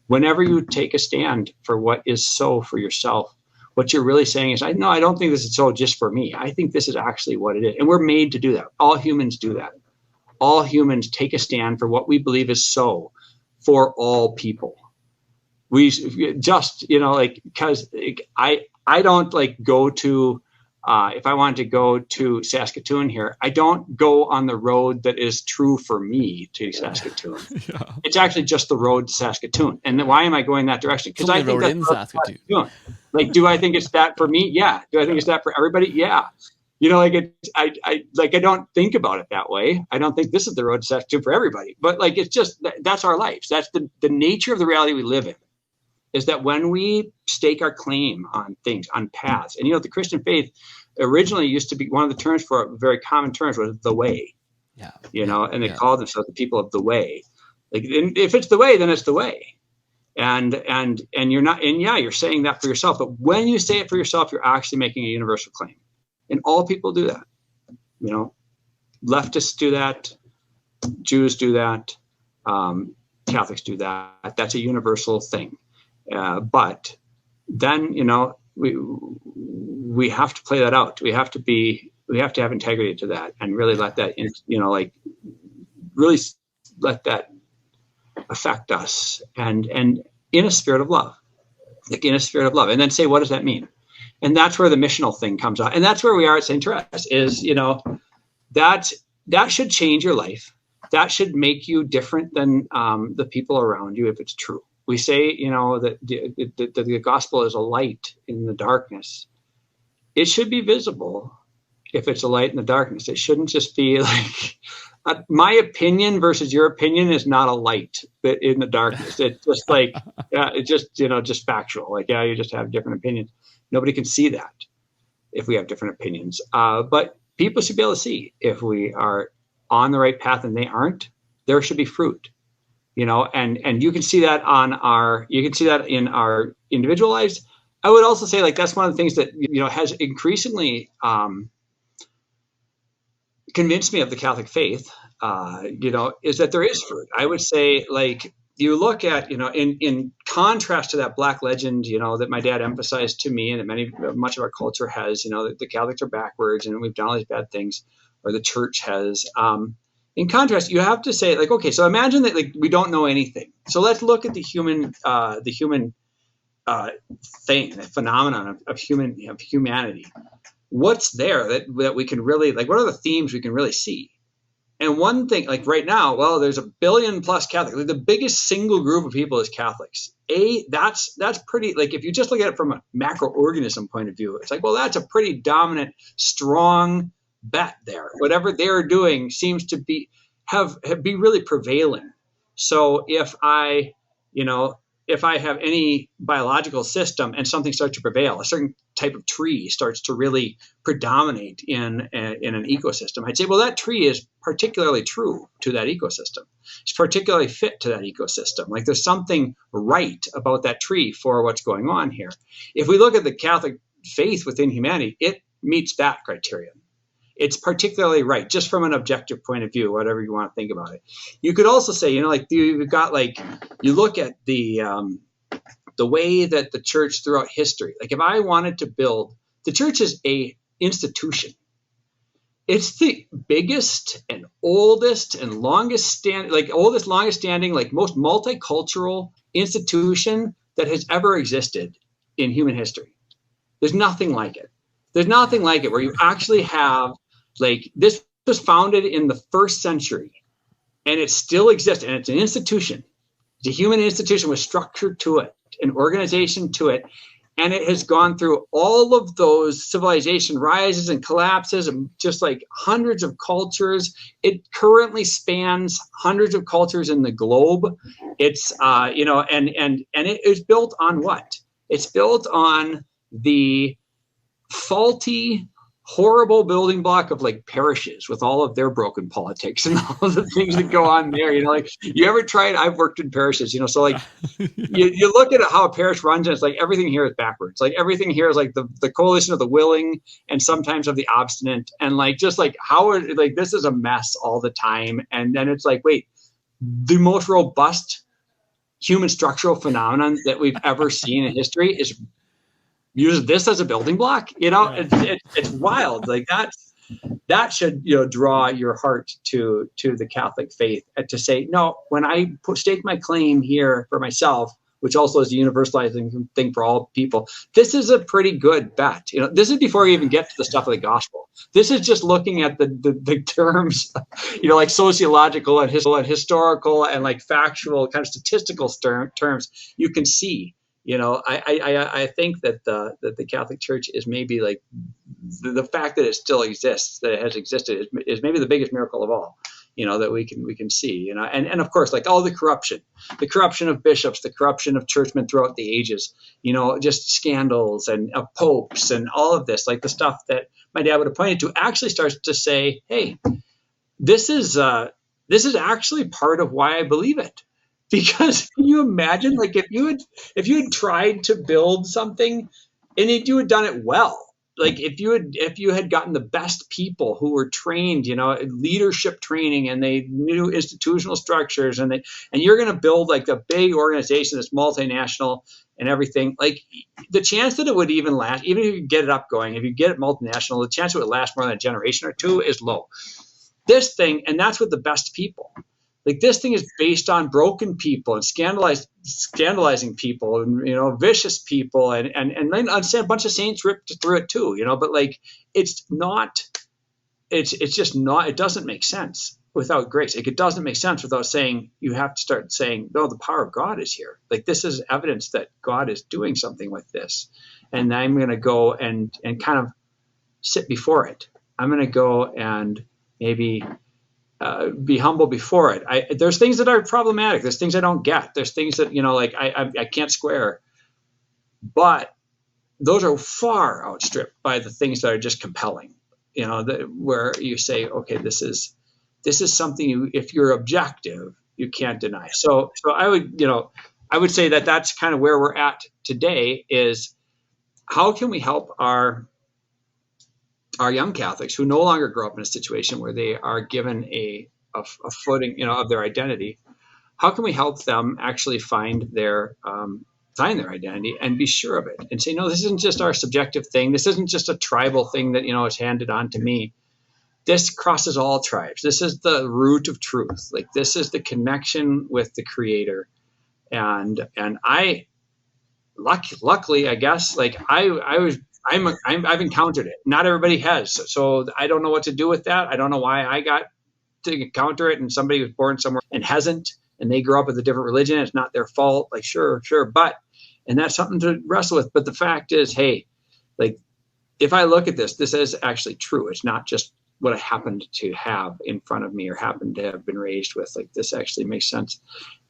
whenever you take a stand for what is so for yourself, what you're really saying is, I don't think this is so just for me. I think this is actually what it is. And we're made to do that. All humans do that. All humans take a stand for what we believe is so for all people. We just, because I don't go to, if I wanted to go to Saskatoon here, I don't go on the road that is true for me to Saskatoon. Yeah. It's actually just the road to Saskatoon. And then why am I going that direction? Because I think that's in Saskatoon. Do I think it's that for me? Yeah. Do I think it's that for everybody? Yeah. I don't think about it that way. I don't think this is the road to Saskatoon for everybody. But it's just that's our lives. That's the nature of the reality we live in. Is that when we stake our claim on things, on paths, and the Christian faith originally used to be one of the terms for it, very common terms was the way. Yeah. And they called themselves the people of the way. If it's the way, then it's the way. And you're not, and yeah, you're saying that for yourself. But when you say it for yourself, you're actually making a universal claim. And all people do that. Leftists do that, Jews do that, Catholics do that. That's a universal thing. But then, we have to play that out. We have to have integrity to that and really let that, really let that affect us and in a spirit of love, and then say, what does that mean? And that's where the missional thing comes out. And that's where we are at St. Therese is, that should change your life. That should make you different than the people around you if it's true. We say, that the gospel is a light in the darkness. It should be visible if it's a light in the darkness. It shouldn't just be my opinion versus your opinion is not a light in the darkness. It's just it's just factual. You just have different opinions. Nobody can see that if we have different opinions. But people should be able to see if we are on the right path and they aren't. There should be fruit. And you can see that in our individual lives. I would also say that's one of the things that, has increasingly convinced me of the Catholic faith, is that there is fruit. I would say you look at, in contrast to that Black legend, that my dad emphasized to me and that much of our culture has, that the Catholics are backwards and we've done all these bad things, or the church has, in contrast, you have to say, okay, so imagine that we don't know anything. So let's look at the human thing, the phenomenon of humanity. What's there that we can really what are the themes we can really see? And one thing, right now, well, there's 1 billion plus Catholics. The biggest single group of people is Catholics. That's pretty. If you just look at it from a macroorganism point of view, it's well, that's a pretty dominant, strong bet there. Whatever they're doing seems to be really prevailing. So if I have any biological system and something starts to prevail, a certain type of tree starts to really predominate in an ecosystem, I'd say, well, that tree is particularly true to that ecosystem. It's particularly fit to that ecosystem. There's something right about that tree for what's going on here. If we look at the Catholic faith within humanity, it meets that criterion. It's particularly right, just from an objective point of view, whatever you want to think about it. You could also say, you've got you look at the way that the church throughout history, if I wanted to build, the church is a institution. It's the biggest and oldest and longest standing, longest standing, most multicultural institution that has ever existed in human history. There's nothing like it. There's nothing like it where you actually have this was founded in the 1st century and it still exists, and it's an institution. It's a human institution with structure to it, an organization to it, and it has gone through all of those civilization rises and collapses and just hundreds of cultures. It currently spans hundreds of cultures in the globe. It's and it is built on what? It's built on the faulty horrible building block of like parishes with all of their broken politics and all of the things that go on there. Like you ever tried, I've worked in parishes, so like you look at how a parish runs and it's like everything here is backwards. Like everything here is like the coalition of the willing and sometimes of the obstinate. And like, just like like this is a mess all the time. And then it's like, wait, the most robust human structural phenomenon that we've ever seen in history is use this as a building block. It's wild. Like that should draw your heart to the Catholic faith, and to say, no, when I stake my claim here for myself, which also is a universalizing thing for all people, this is a pretty good bet. This is before you even get to the stuff of the gospel. This is just looking at the terms, like sociological and historical and like factual kind of statistical terms. You can see. I think that the Catholic Church is maybe like the fact that it still exists, that it has existed, is maybe the biggest miracle of all. That we can see. And of course, like all the corruption of bishops, the corruption of churchmen throughout the ages. Just scandals and of popes and all of this, like the stuff that my dad would have pointed to, actually starts to say, hey, this is actually part of why I believe it. Because can you imagine, like, if you had tried to build something and you had done it well, like if you had gotten the best people who were trained, leadership training, and they knew institutional structures, and you're going to build like a big organization that's multinational and everything, like the chance that it would even last, even if you get it up going, if you get it multinational, the chance it would last more than a generation or two is low. This thing, and that's with the best people. Like this thing is based on broken people and scandalizing people and vicious people and a bunch of saints ripped through it too, but like it's just not, it doesn't make sense without grace. Like it doesn't make sense without saying, you have to start saying, no, the power of God is here. Like this is evidence that God is doing something with this. And I'm going to go and kind of sit before it. I'm going to go and maybe be humble before it. There's things that are problematic. There's things I don't get. There's things that, like I can't square, but those are far outstripped by the things that are just compelling, where you say, okay, this is something if you're objective, you can't deny. So I would say that that's kind of where we're at today, is how can we help our young Catholics who no longer grow up in a situation where they are given a footing, of their identity. How can we help them actually find their identity and be sure of it, and say, no, this isn't just our subjective thing. This isn't just a tribal thing that, is handed on to me. This crosses all tribes. This is the root of truth. Like this is the connection with the Creator. And luckily, I guess, like I've encountered it. Not everybody has. So I don't know what to do with that. I don't know why I got to encounter it and somebody was born somewhere and hasn't, and they grew up with a different religion. It's not their fault. Like, sure. And that's something to wrestle with. But the fact is, hey, like if I look at this is actually true. It's not just what I happened to have in front of me or happened to have been raised with. Like this actually makes sense.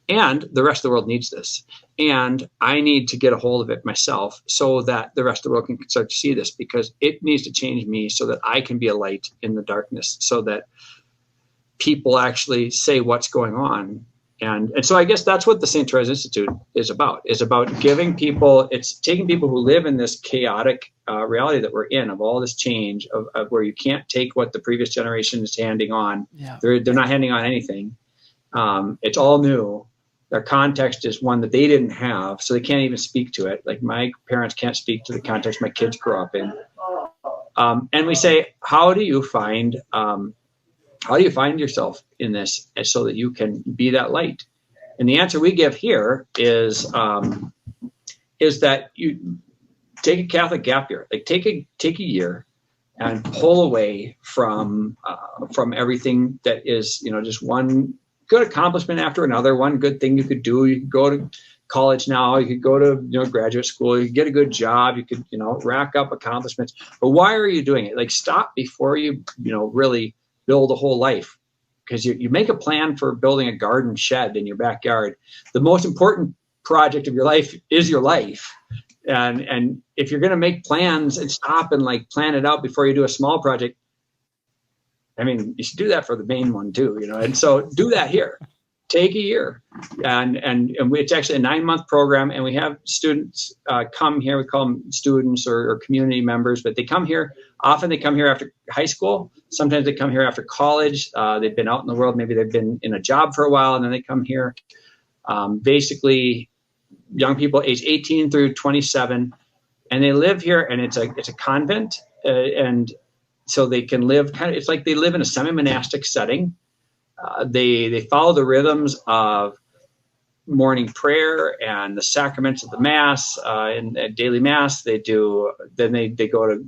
And the rest of the world needs this. And I need to get a hold of it myself so that the rest of the world can start to see this, because it needs to change me so that I can be a light in the darkness, so that people actually say what's going on. And so I guess that's what the St. Therese Institute is about giving people, it's taking people who live in this chaotic reality that we're in, of all this change, of where you can't take what the previous generation is handing on. Yeah. They're not handing on anything. It's all new. Their context is one that they didn't have, so they can't even speak to it. Like my parents can't speak to the context my kids grew up in. And we say, how do you find yourself in this, so that you can be that light? And the answer we give here is that you take a Catholic gap year, like take a year and pull away from everything that is, just one good accomplishment after another, one good thing you could do. You could go to college now, you could go to graduate school, you could get a good job, you could rack up accomplishments. But why are you doing it? Like stop before you really build a whole life, because you make a plan for building a garden shed in your backyard. The most important project of your life is your life. And if you're going to make plans and stop and like plan it out before you do a small project, I mean, you should do that for the main one too, you know. And so do that here. Take a year, and it's actually a 9-month program, and we have students come here. We call them students or community members, but they come here. Often they come here after high school. Sometimes they come here after college. They've been out in the world. Maybe they've been in a job for a while, and then they come here. Basically, young people age 18 through 27, and they live here. And it's a convent, and so they can live kind of. It's like they live in a semi-monastic setting. They follow the rhythms of morning prayer and the sacraments of the Mass and daily Mass. They go to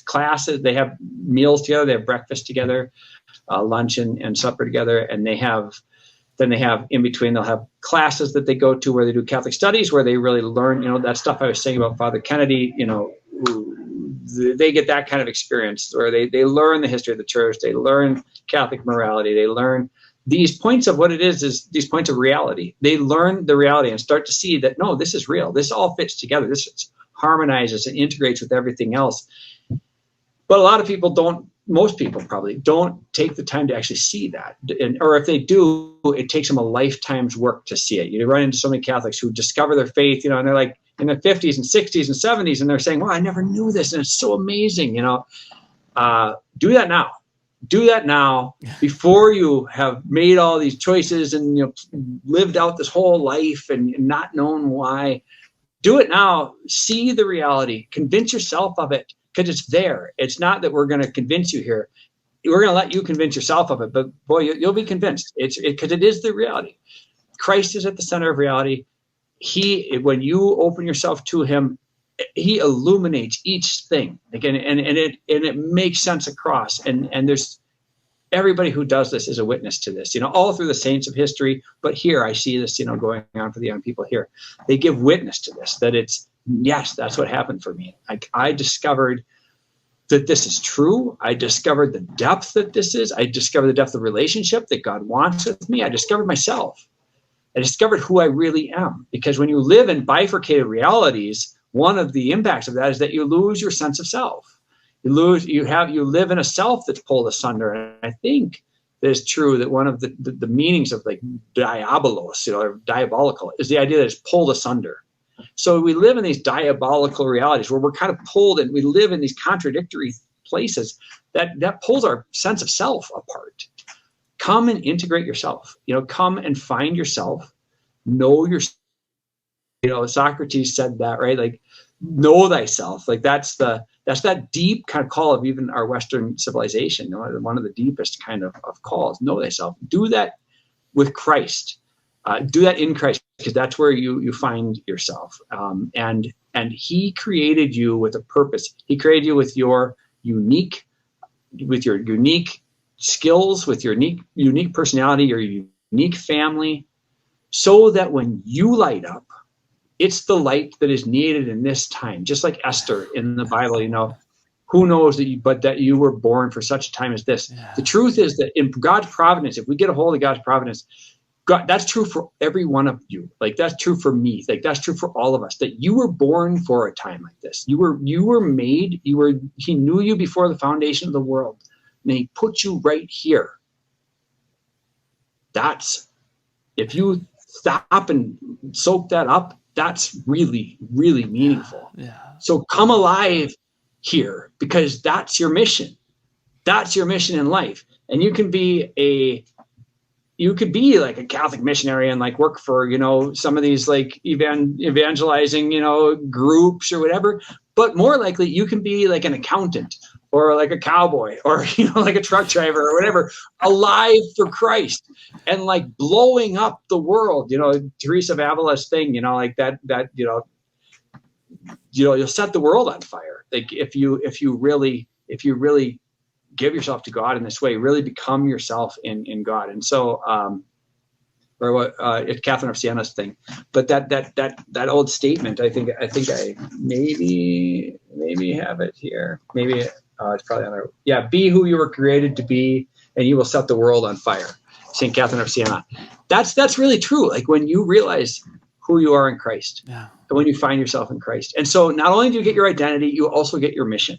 classes. They have meals together. They have breakfast together, lunch and supper together, and they have in between. They'll have classes that they go to where they do Catholic studies, where they really learn. You know, that stuff I was saying about Father Kennedy. You know, they get that kind of experience where they learn the history of the church. They learn Catholic morality. They learn these points of what it is these points of reality. They learn the reality and start to see that, no, this is real. This all fits together. This harmonizes and integrates with everything else. But a lot of people don't, most people probably don't take the time to actually see that. Or if they do, it takes them a lifetime's work to see it. You run into so many Catholics who discover their faith, you know, and they're like, in the 50s and 60s and 70s, and they're saying, well, I never knew this, and it's so amazing, you know. Do that now. Do that now before you have made all these choices and, you know, lived out this whole life and not known why. Do it now. See the reality. Convince yourself of it, because it's there. It's not that we're going to convince you here. We're going to let you convince yourself of it, but boy, you'll be convinced. Because it is the reality. Christ is at the center of reality. When you open yourself to him, he illuminates each thing again, and it makes sense across. And there's everybody who does this is a witness to this, you know, all through the saints of history. But here I see this, you know, going on for the young people here. They give witness to this, that it's, yes, that's what happened for me. I discovered that this is true. I discovered the depth that this is. I discovered the depth of relationship that God wants with me. I discovered myself. I discovered who I really am. Because when you live in bifurcated realities, one of the impacts of that is that you lose your sense of self. You live in a self that's pulled asunder. And I think that it's true that one of the meanings of like diabolos, you know, or diabolical, is the idea that it's pulled asunder. So we live in these diabolical realities where we're kind of pulled, and we live in these contradictory places that pulls our sense of self apart. Come and integrate yourself, you know, come and find yourself, know yourself. You know, Socrates said that, right? Like, know thyself. Like that's that deep kind of call of even our Western civilization, you know, one of the deepest kind of calls, know thyself. Do that with Christ. Do that in Christ, because that's where you find yourself. And he created you with a purpose. He created you with your unique skills, with your unique personality, your unique family, so that when you light up, it's the light that is needed in this time. Just like Esther in the Bible, you know, who knows that you were born for such a time as this. Yeah. The truth is that in God's providence, if we get a hold of God's providence, God, that's true for every one of you. Like that's true for me. Like that's true for all of us, that you were born for a time like this. You were made, he knew you before the foundation of the world. And he put you right here. That's, if you stop and soak that up, that's really, really meaningful. Yeah. So come alive here, because that's your mission. That's your mission in life. And you could be like a Catholic missionary and like work for, you know, some of these like evangelizing, you know, groups or whatever. But more likely you can be like an accountant or like a cowboy or, you know, like a truck driver or whatever, alive for Christ and like blowing up the world, you know, Therese of Avila's thing, you know, like that, you know, you'll set the world on fire. Like if you really give yourself to God in this way, really become yourself in God. And so, or what it's Catherine of Siena's thing, but that old statement, I think I maybe have it here. Maybe it's probably on there. Yeah, be who you were created to be, and you will set the world on fire. St. Catherine of Siena. That's really true. Like when you realize who you are in Christ, yeah. when you find yourself in Christ. And so not only do you get your identity, you also get your mission.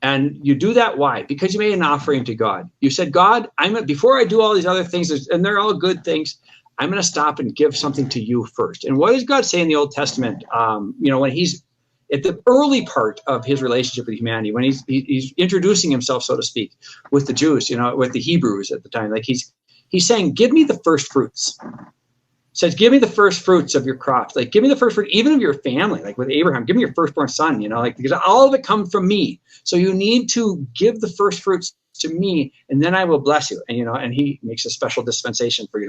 And you do that, why? Because you made an offering to God. You said, God, before I do all these other things, and they're all good things, I'm going to stop and give something to you first. And what does God say in the Old Testament? When he's at the early part of his relationship with humanity, when he's introducing himself, so to speak, with the Jews, with the Hebrews at the time, like he's saying, give me the first fruits. Says, give me the first fruits of your crops. Like, give me the first fruit, even of your family. Like with Abraham, give me your firstborn son, because all of it comes from me. So you need to give the first fruits to me, and then I will bless you. And he makes a special dispensation for,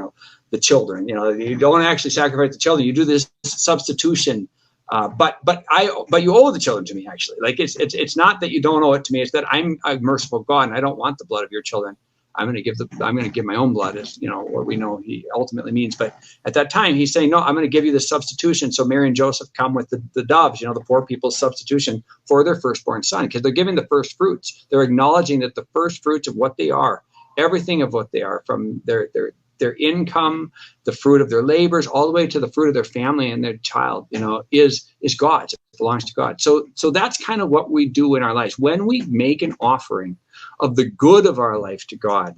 the children. You don't actually sacrifice the children. You do this substitution. But you owe the children to me, actually. Like it's not that you don't owe it to me. It's that I'm a merciful God, and I don't want the blood of your children. I'm going to give my own blood, as what we know he ultimately means. But at that time, he's saying, no, I'm going to give you the substitution. So Mary and Joseph come with the doves, the poor people's substitution for their firstborn son, because they're giving the first fruits. They're acknowledging that the first fruits of what they are, everything of what they are, from their income, the fruit of their labors, all the way to the fruit of their family and their child, is God's. It belongs to God. So that's kind of what we do in our lives. When we make an offering of the good of our life to God,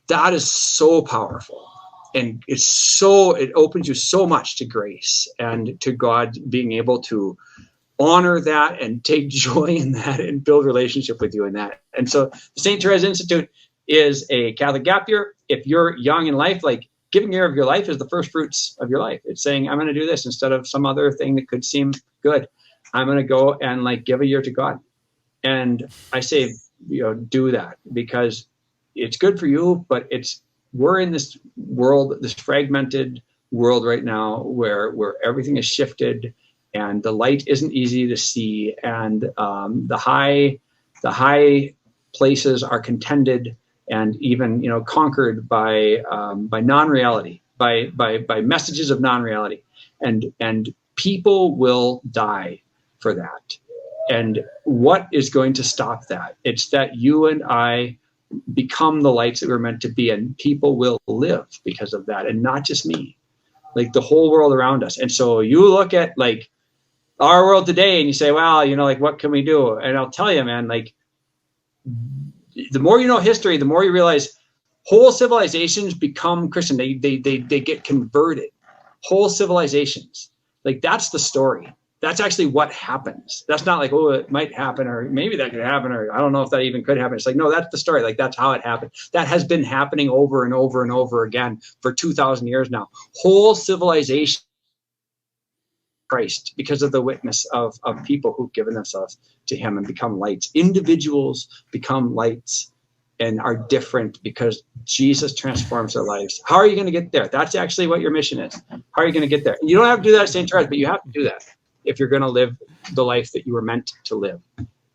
that is so powerful. And it opens you so much to grace and to God being able to honor that and take joy in that and build relationship with you in that. And so the St. Therese Institute is a Catholic gap year. If you're young in life, like giving care of your life is the first fruits of your life. It's saying, I'm going to do this instead of some other thing that could seem good. I'm going to go and give a year to God. And I say, do that, because it's good for you, but we're in this world, this fragmented world right now where everything is shifted and the light isn't easy to see. And the high places are contended and even, conquered by non-reality, by messages of non-reality, and people will die for that. And what is going to stop that? It's that you and I become the lights that we're meant to be, and people will live because of that, and not just me, like the whole world around us. And so you look at our world today and you say, well, what can we do? And I'll tell you, man, the more you know history, the more you realize whole civilizations become Christian. They get converted. Whole civilizations. That's the story. That's actually what happens. That's not it might happen, or maybe that could happen, or I don't know if that even could happen. It's no, that's the story. That's how it happened. That has been happening over and over and over again for 2,000 years now. Whole civilization, Christ, because of the witness of people who've given themselves to him and become lights. Individuals become lights and are different because Jesus transforms their lives. How are you going to get there? That's actually what your mission is. How are you going to get there? You don't have to do that at St. Therese, but you have to do that if you're going to live the life that you were meant to live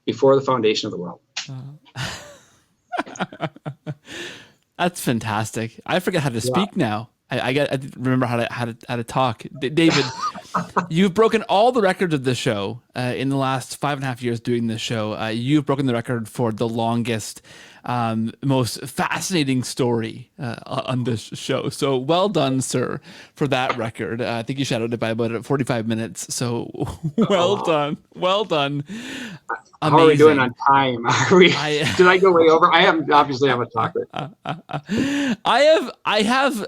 before the foundation of the world. That's fantastic. I forget how to speak now. I remember how to talk. David, you've broken all the records of the show in the last 5.5 years doing this show. You've broken the record for the longest, most fascinating story on this show. So well done, sir, for that record. I think you shadowed it by about 45 minutes. So well done. Well done. Amazing. How are we doing on time? Did I go way over? I am obviously I'm a talker. I have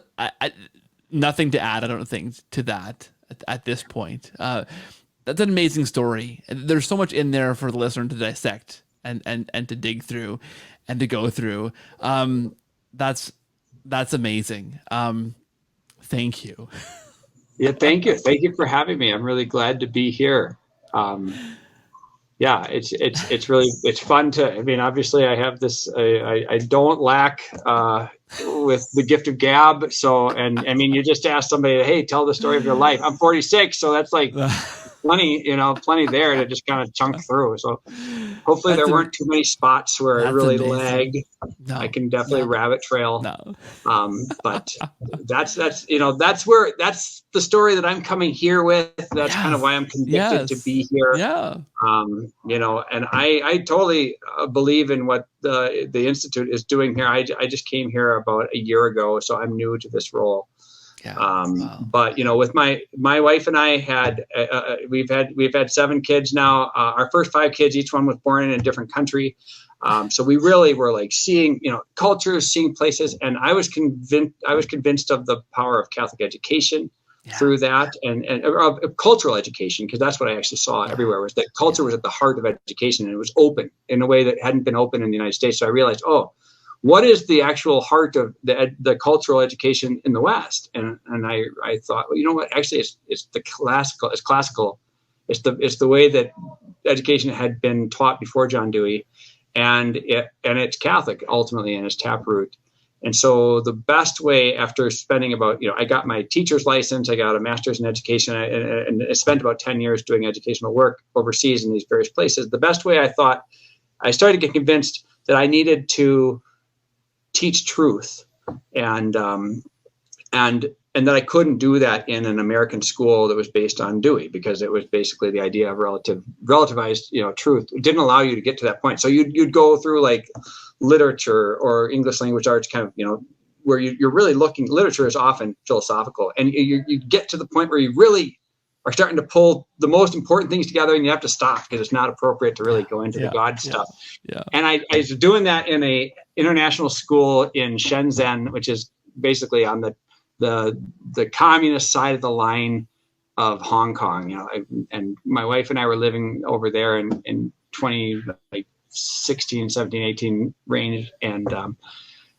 nothing to add, I don't think, to that at this point. That's an amazing story. There's so much in there for the listener to dissect and to dig through and to go through. That's amazing. Thank you. Yeah, thank you. Thank you for having me. I'm really glad to be here. Yeah, it's fun to, obviously I have this, I don't lack with the gift of gab. So, and you just ask somebody, hey, tell the story of your life. I'm 46. So that's plenty there to just kind of chunk through. So hopefully there weren't too many spots where I really lagged. No, I can definitely rabbit trail. No. But that's the story that I'm coming here with. That's kind of why I'm convicted to be here. Yeah. And I totally believe in what the Institute is doing here. I just came here about a year ago, so I'm new to this role. Yeah. Wow. But with my wife and I had we've had 7 kids now. Our first 5 kids, each one was born in a different country. So we really were like seeing cultures, seeing places, and I was convinced of the power of Catholic education through that, and of cultural education, because that's what I actually saw everywhere, was that culture was at the heart of education, and it was open in a way that hadn't been open in the United States. So I realized, what is the actual heart of the cultural education in the West? And I thought, well, you know what? Actually, it's classical. It's the way that education had been taught before John Dewey, and it's Catholic ultimately in its taproot. And so the best way, after spending about, I got my teacher's license, I got a master's in education, and I spent about 10 years doing educational work overseas in these various places. The best way, I thought, I started to get convinced that I needed to teach truth, and that I couldn't do that in an American school that was based on Dewey, because it was basically the idea of relativized, truth. It didn't allow you to get to that point. So you'd go through like literature or English language arts, kind of, where you're really looking. Literature is often philosophical, and you get to the point where you really are starting to pull the most important things together, and you have to stop because it's not appropriate to really go into the God stuff. Yeah. And I was doing that in a international school in Shenzhen, which is basically on the communist side of the line of Hong Kong. And my wife and I were living over there in 2016, 17, 18 range, and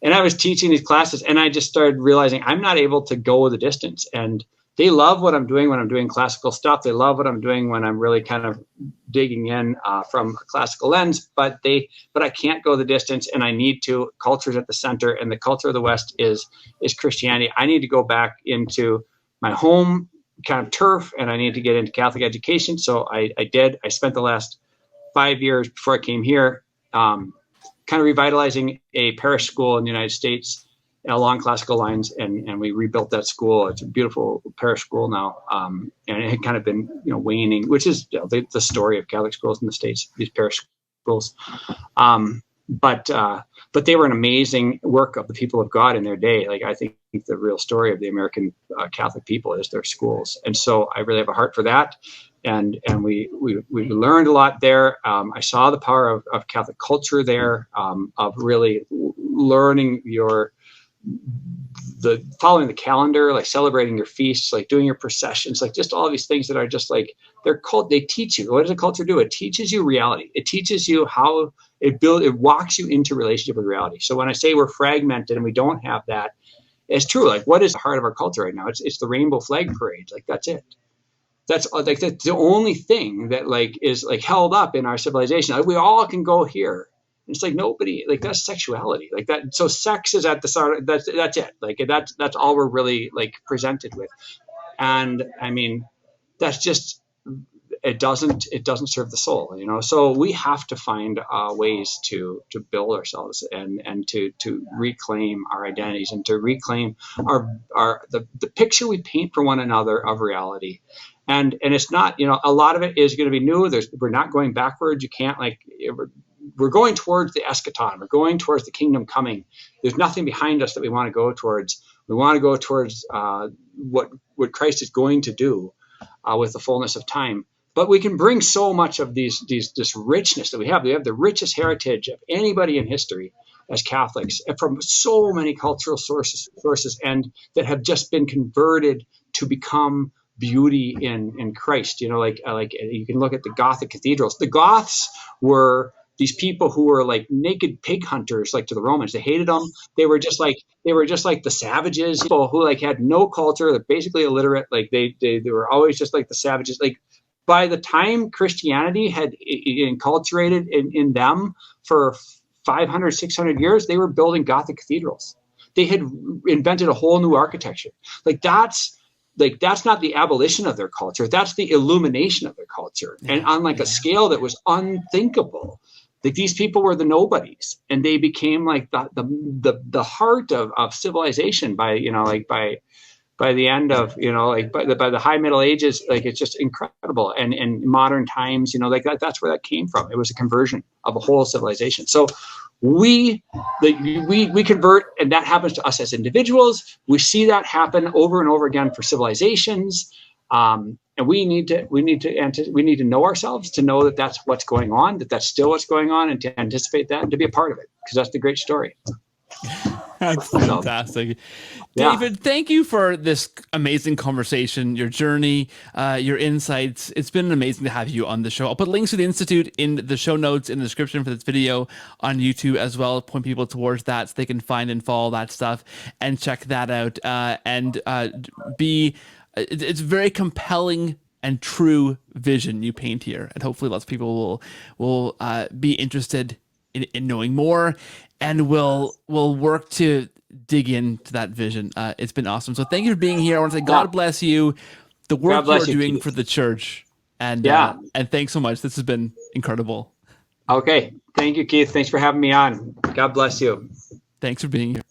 I was teaching these classes, and I just started realizing I'm not able to go the distance. And they love what I'm doing when I'm doing classical stuff. They love what I'm doing when I'm really kind of digging in from a classical lens, but I can't go the distance, and I need to. Culture's at the center, and the culture of the West is Christianity. I need to go back into my home kind of turf, and I need to get into Catholic education. So I did. I spent the last 5 years before I came here kind of revitalizing a parish school in the United States along classical lines, and we rebuilt that school. It's a beautiful parish school now, and it had kind of been waning, which is the story of Catholic schools in the States, these parish schools. But they were an amazing work of the people of God in their day. Like, I think the real story of the American Catholic people is their schools, and so I really have a heart for that. And we learned a lot there. I saw the power of Catholic culture there, of really learning following the calendar, like celebrating your feasts, like doing your processions, like just all these things that are just like, they teach you. What does a culture do? It teaches you reality. It teaches you how it walks you into relationship with reality. So when I say we're fragmented and we don't have that, it's true. Like, what is the heart of our culture right now? It's the rainbow flag parade. Like, that's it. That's the only thing that is held up in our civilization. Like, we all can go here. It's like nobody, that's sexuality, like that. So sex is at the start. That's it. Like, that's all we're really presented with. And I mean, that's just, it doesn't serve the soul, So we have to find ways to build ourselves and to reclaim our identities, and to reclaim the picture we paint for one another of reality. And it's not, a lot of it is going to be new. We're not going backwards. You can't we're going towards the eschaton. We're going towards the kingdom coming. There's nothing behind us that we want to go towards. We want to go towards what Christ is going to do with the fullness of time. But we can bring so much of this richness that we have. We have the richest heritage of anybody in history as Catholics, from so many cultural sources, and that have just been converted to become beauty in Christ. Like you can look at the Gothic cathedrals. The Goths were these people who were like naked pig hunters, to the Romans. They hated them. They were just like the savages, people who had no culture. They're basically illiterate. They were always just like the savages. By the time Christianity had enculturated in them for 500, 600 years, they were building Gothic cathedrals. They had invented a whole new architecture. That's not the abolition of their culture. That's the illumination of their culture. And on a scale that was unthinkable. These people were the nobodies, and they became the heart of civilization by the end of by the high Middle Ages. It's just incredible. And in modern times, that's where that came from. It was a conversion of a whole civilization. So we convert, and that happens to us as individuals. We see that happen over and over again for civilizations, and we need to know ourselves, to know that that's what's going on, that's still what's going on, and to anticipate that and to be a part of it, because that's the great story. That's fantastic. David, thank you for this amazing conversation, your journey, your insights. It's been amazing to have you on the show. I'll put links to the Institute in the show notes in the description for this video on YouTube as well. Point people towards that so they can find and follow that stuff and check that out. It's very compelling and true vision you paint here. And hopefully lots of people will be interested in knowing more, and will work to dig into that vision. It's been awesome. So thank you for being here. I want to say God bless you, the work you're doing for the church, and thanks so much. This has been incredible. Okay. Thank you, Keith. Thanks for having me on. God bless you. Thanks for being here.